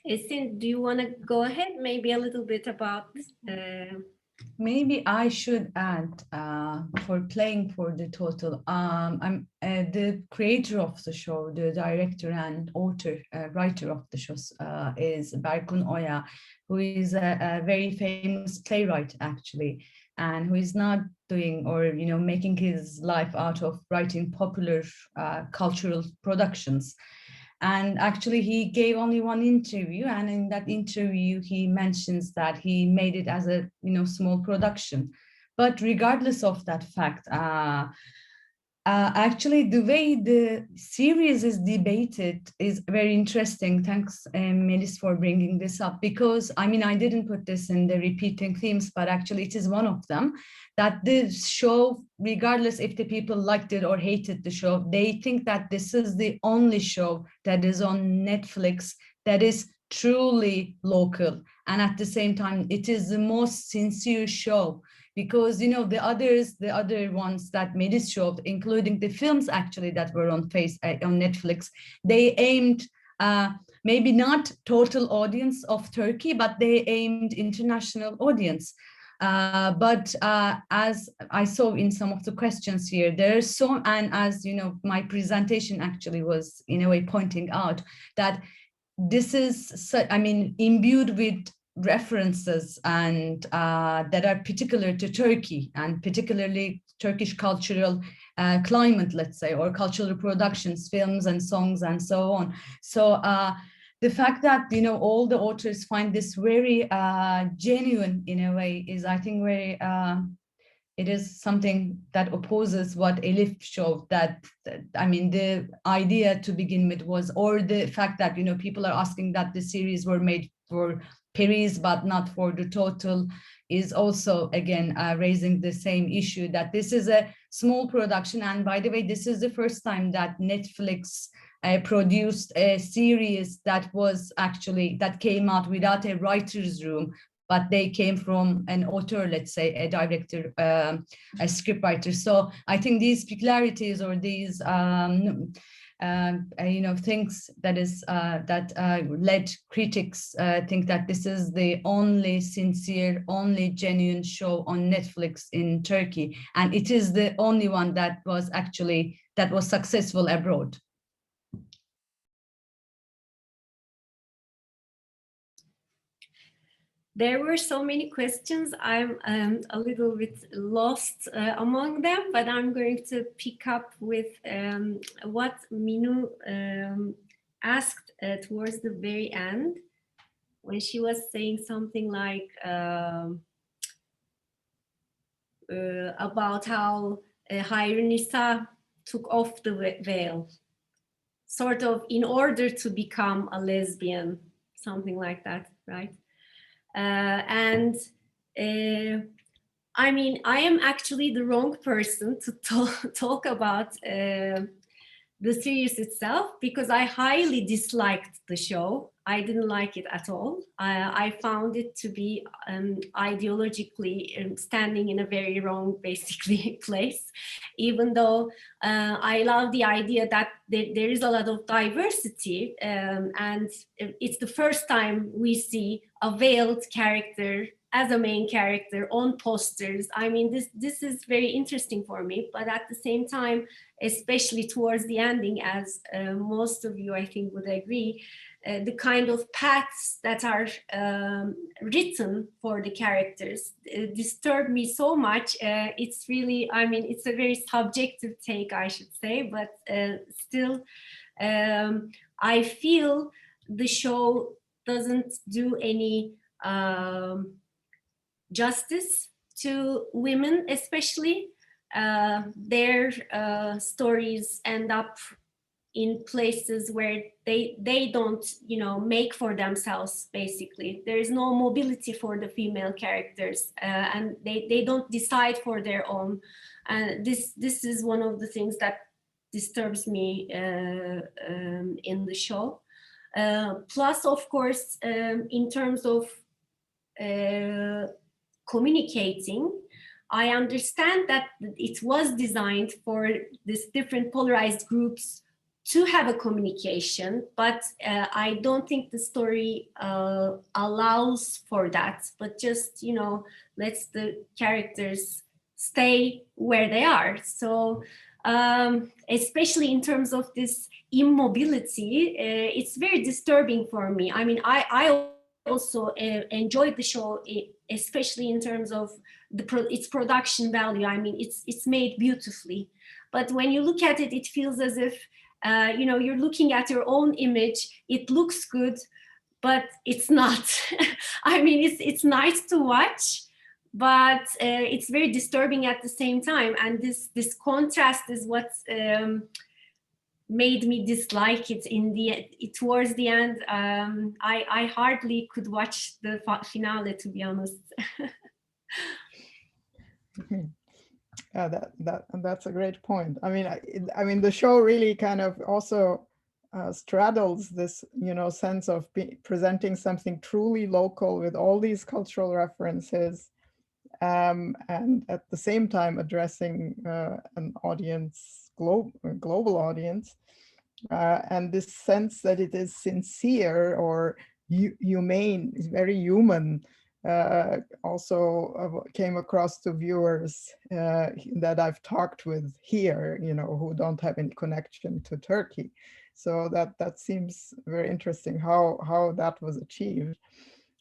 Esin, do you want to go ahead? Maybe a little bit about... Maybe I should add, for playing for the total, I'm the creator of the show, the director and author, writer of the show is Berkun Oya, who is a very famous playwright, actually, and who is not doing or making his life out of writing popular cultural productions. And actually, he gave only one interview, and in that interview, he mentions that he made it as a small production. But regardless of that fact, actually, the way the series is debated is very interesting. Thanks, Melis, for bringing this up, because I mean, I didn't put this in the repeating themes, but actually it is one of them, that this show, regardless if the people liked it or hated the show, they think that this is the only show that is on Netflix that is truly local. And at the same time, it is the most sincere show. Because the other ones that Melis showed, including the films actually that were on Netflix, they aimed maybe not total audience of Turkey, but they aimed international audience. But as I saw in some of the questions here, there's so, and as you know, my presentation actually was in a way pointing out that this is, I mean, imbued with references and that are particular to Turkey and particularly Turkish cultural climate, let's say, or cultural productions, films and songs and so on. So the fact that, you know, all the authors find this very genuine in a way is, I think, very, it is something that opposes what Elif showed, that, I mean, the idea to begin with was, or the fact that, you know, people are asking that the series were made for Paris, but not for the total, is also, again, raising the same issue that this is a small production. And by the way, this is the first time that Netflix produced a series that was actually, that came out without a writer's room, but they came from an author, let's say, a director, a scriptwriter. So I think these peculiarities or these, you know, things that is that led critics think that this is the only sincere, only genuine show on Netflix in Turkey, and it is the only one that was actually successful abroad. There were so many questions. I'm a little bit lost among them, but I'm going to pick up with what Minu asked towards the very end, when she was saying something like about how Hayrunisa took off the veil, sort of in order to become a lesbian, something like that, right? I mean, I am actually the wrong person to talk about the series itself, because I highly disliked the show. I didn't like it at all. I found it to be ideologically standing in a very wrong, basically, place, even though I love the idea that there is a lot of diversity, and it's the first time we see a veiled character as a main character on posters. I mean, this is very interesting for me, but at the same time, especially towards the ending, as most of you, I think, would agree, the kind of paths that are written for the characters disturb me so much. It's really, I mean, it's a very subjective take, I should say, but still, I feel the show doesn't do any justice to women, especially. Their stories end up in places where they don't, you know, make for themselves, basically. There is no mobility for the female characters, and they don't decide for their own. And this is one of the things that disturbs me in the show. Plus, of course, in terms of communicating, I understand that it was designed for these different polarized groups to have a communication, but I don't think the story allows for that, but just, you know, lets the characters stay where they are. So especially in terms of this immobility, it's very disturbing for me. I mean, I also enjoyed the show, especially in terms of its production value. I mean, it's made beautifully, but when you look at it, it feels as if you know, you're looking at your own image. It looks good, but it's not. I mean, it's nice to watch, but it's very disturbing at the same time. And this contrast is what made me dislike it towards the end. I hardly could watch the finale, to be honest. That's a great point. I mean, the show really kind of also straddles this, you know, sense of presenting something truly local with all these cultural references, and at the same time addressing an audience, global audience. and this sense that it is sincere or humane, is very human, also came across to viewers that I've talked with here, who don't have any connection to Turkey. So that seems very interesting how that was achieved.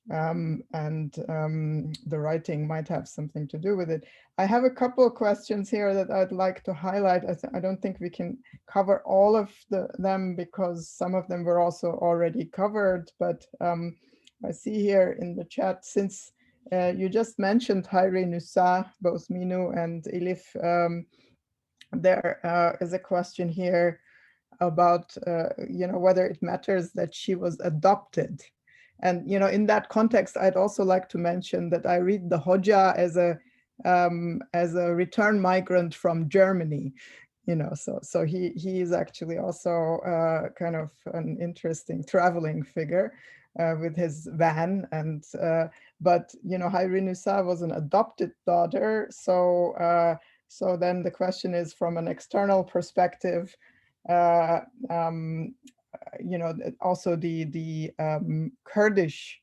And the writing might have something to do with it. I have a couple of questions here that I'd like to highlight. I don't think we can cover all of them because some of them were also already covered, but I see here in the chat, since you just mentioned Hayri Nusa, both Minu and Elif, there is a question here about whether it matters that she was adopted. And in that context, I'd also like to mention that I read the Hoja as a return migrant from Germany. So he is actually also kind of an interesting traveling figure with his van. And but Hayri Nusa was an adopted daughter. So then the question is, from an external perspective, also the Kurdish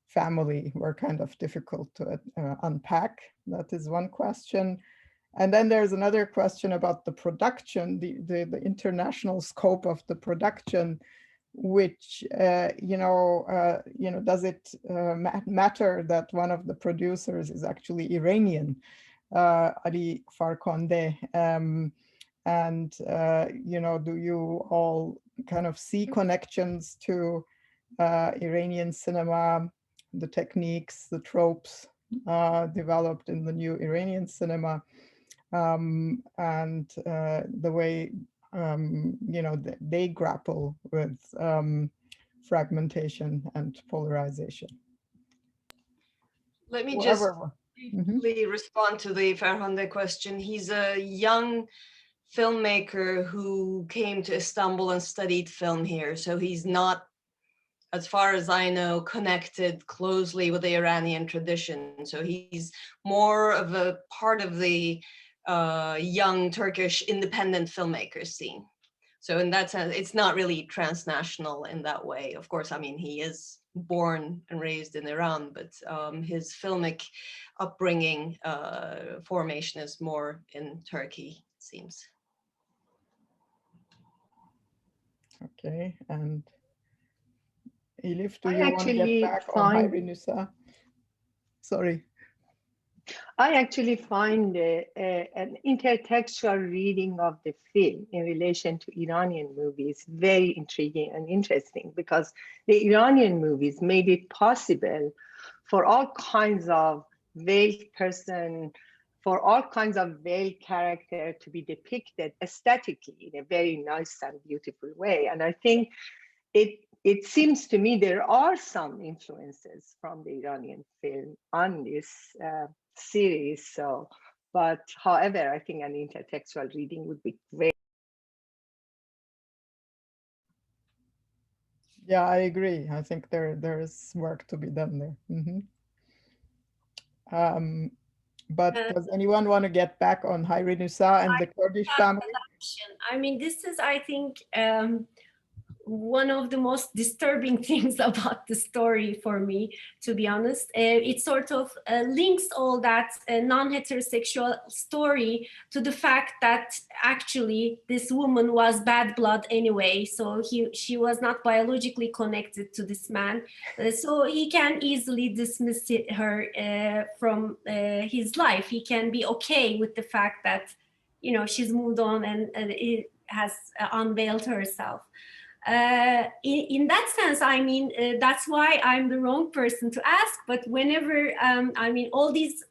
family were kind of difficult to unpack. That is one question. And then there's another question about the production, the international scope of the production, which does it matter that one of the producers is actually Iranian, Ali Farkhonde? And do you all kind of see connections to Iranian cinema, the techniques, the tropes developed in the new Iranian cinema, and the way they grapple with fragmentation and polarization? Let me just briefly respond to the Farhande question. He's a young filmmaker who came to Istanbul and studied film here. So he's not, as far as I know, connected closely with the Iranian tradition. So he's more of a part of the young Turkish independent filmmaker scene. So in that sense, it's not really transnational in that way. Of course, I mean, he is born and raised in Iran, but his filmic upbringing formation is more in Turkey, it seems. Okay, and Elif, do you want to get back on Hayri Nusa? Sorry. I actually find an intertextual reading of the film in relation to Iranian movies very intriguing and interesting, because the Iranian movies made it possible for all kinds of veiled person, for all kinds of veiled character to be depicted aesthetically in a very nice and beautiful way. And I think it seems to me there are some influences from the Iranian film on this series. So, but however, I think an intertextual reading would be great. Yeah, I agree. I think there is work to be done there. But does anyone want to get back on Hayri Nusa and the Kurdish family? I mean, this is, I think, one of the most disturbing things about the story for me, to be honest. It sort of links all that non-heterosexual story to the fact that actually this woman was bad blood anyway, so she was not biologically connected to this man, so he can easily dismiss her from his life. He can be okay with the fact that, she's moved on and it has unveiled herself. In that sense, I mean, that's why I'm the wrong person to ask. But whenever, I mean, all these,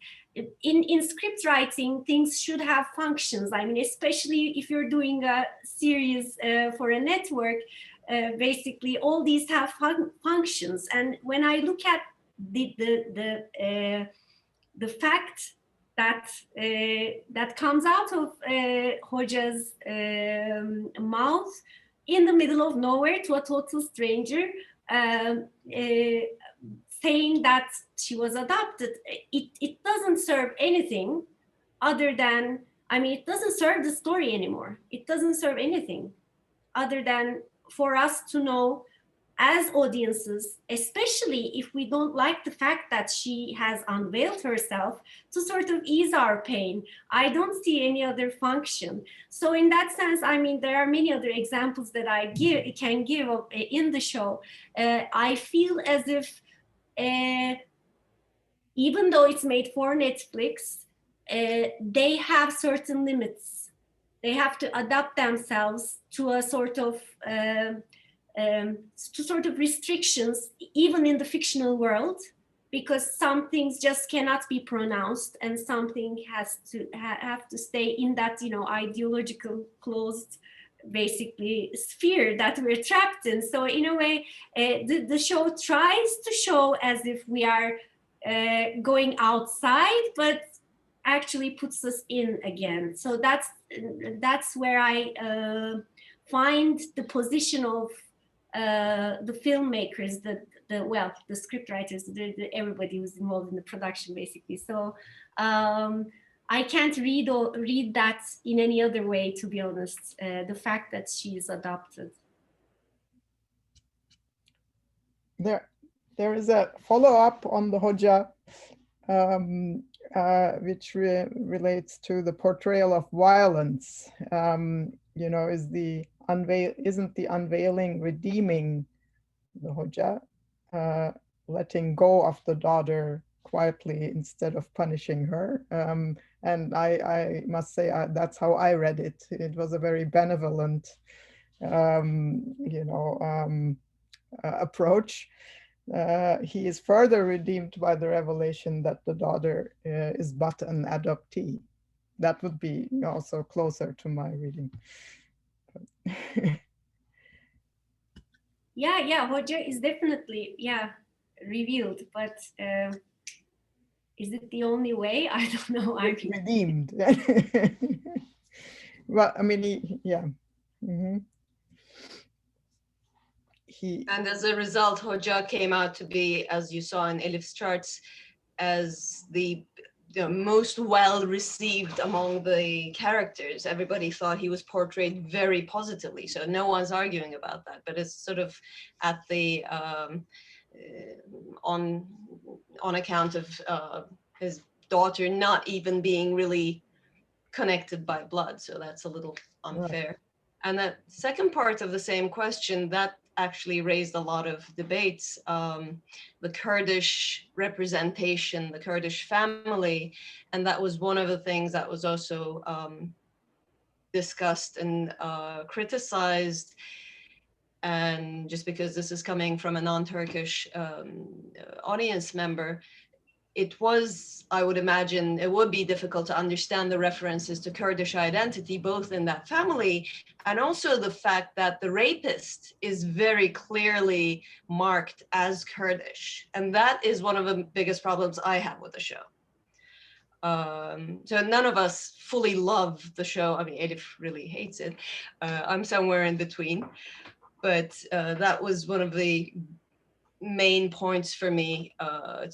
in script writing, things should have functions. I mean, especially if you're doing a series for a network, basically all these have functions. And when I look at the fact that that comes out of Hoca's mouth, in the middle of nowhere to a total stranger, saying that she was adopted, it doesn't serve anything other than, I mean, it doesn't serve the story anymore. It doesn't serve anything other than for us to know as audiences, especially if we don't like the fact that she has unveiled herself, to sort of ease our pain. I don't see any other function. So in that sense, I mean, there are many other examples that I can give of, in the show. I feel as if even though it's made for Netflix, they have certain limits. They have to adapt themselves to a sort of restrictions, even in the fictional world, because some things just cannot be pronounced, and something has to have to stay in that, you know, ideological closed, basically, sphere that we're trapped in. So in a way, the show tries to show as if we are going outside, but actually puts us in again. So that's where I find the position of the filmmakers, the script writers, everybody who's involved in the production, basically. So I can't read that in any other way, to be honest. The fact that she is adopted. There is a follow-up on the Hoca, which relates to the portrayal of violence. You know, isn't the unveiling redeeming the Hoca, letting go of the daughter quietly instead of punishing her? And I must say, that's how I read it. It was a very benevolent, you know, approach. He is further redeemed by the revelation that the daughter is but an adoptee. That would be also closer to my reading. Yeah, Hoca is definitely, revealed, but is it the only way? I don't know. Redeemed. Well, I mean, yeah. Mm-hmm. And as a result, Hoca came out to be, as you saw in Elif's charts, as the most well received among the characters. Everybody thought he was portrayed very positively, so no one's arguing about that. But it's sort of at the on account of his daughter not even being really connected by blood, so that's a little unfair. Right. And the second part of the same question, that actually raised a lot of debates. The Kurdish representation, the Kurdish family, and that was one of the things that was also discussed and criticized. And just because this is coming from a non-Turkish audience member, it was, I would imagine, it would be difficult to understand the references to Kurdish identity, both in that family and also the fact that the rapist is very clearly marked as Kurdish. And that is one of the biggest problems I have with the show. So none of us fully love the show. I mean, Elif really hates it. I'm somewhere in between. But that was one of the main points for me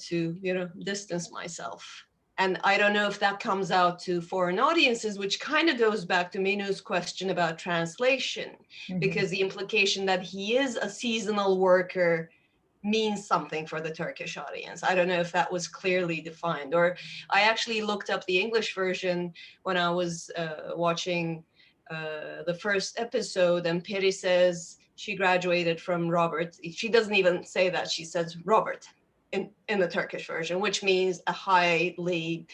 to distance myself. And I don't know if that comes out to foreign audiences, which kind of goes back to Minu's question about translation, because the implication that he is a seasonal worker means something for the Turkish audience. I don't know if that was clearly defined, or I actually looked up the English version when I was watching the first episode, and Peri says she graduated from Robert. She doesn't even say that, she says Robert in the Turkish version, which means a highly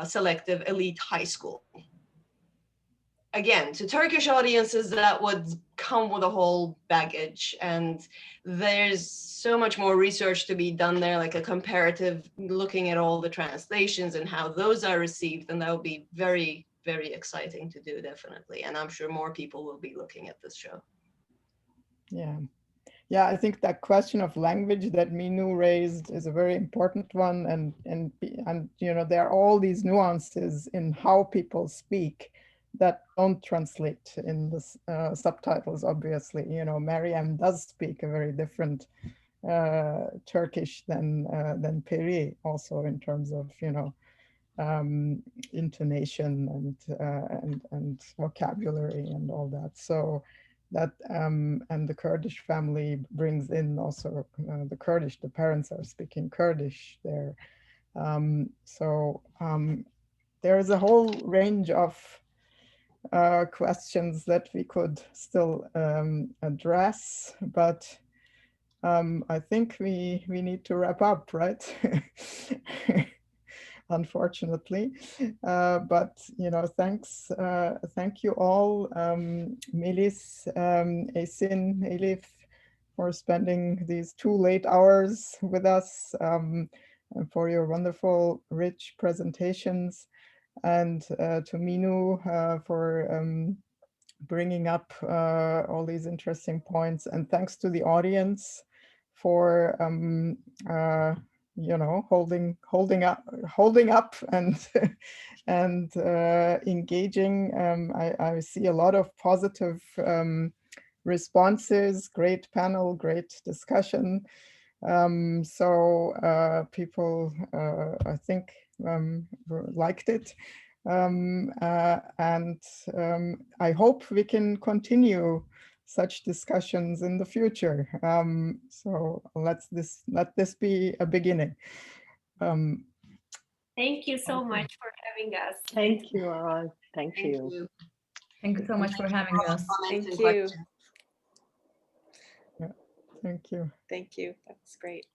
selective elite high school. Again, to Turkish audiences, that would come with a whole baggage, and there's so much more research to be done there, like a comparative looking at all the translations and how those are received, and that would be very, very exciting to do, definitely. And I'm sure more people will be looking at this show. Yeah, I think that question of language that Minu raised is a very important one, and there are all these nuances in how people speak that don't translate in the subtitles. Obviously, Mariam does speak a very different Turkish than Peri, also in terms of intonation and vocabulary and all that. So that and the Kurdish family brings in also the Kurdish. The parents are speaking Kurdish there. So there is a whole range of questions that we could still address, but I think we need to wrap up, right? Unfortunately, but thanks, thank you all, Melis, Esin, Elif, for spending these 2 late hours with us, and for your wonderful, rich presentations, and to Minu for bringing up all these interesting points, and thanks to the audience for holding up and and engaging. I see a lot of positive responses, great panel, great discussion. So people, I think, liked it. And I hope we can continue such discussions in the future. So let this be a beginning. Thank you so much for having us. Thank you all. Thank you. Thank you so much for having us. Thank you. Yeah, thank you. Thank you. That's great.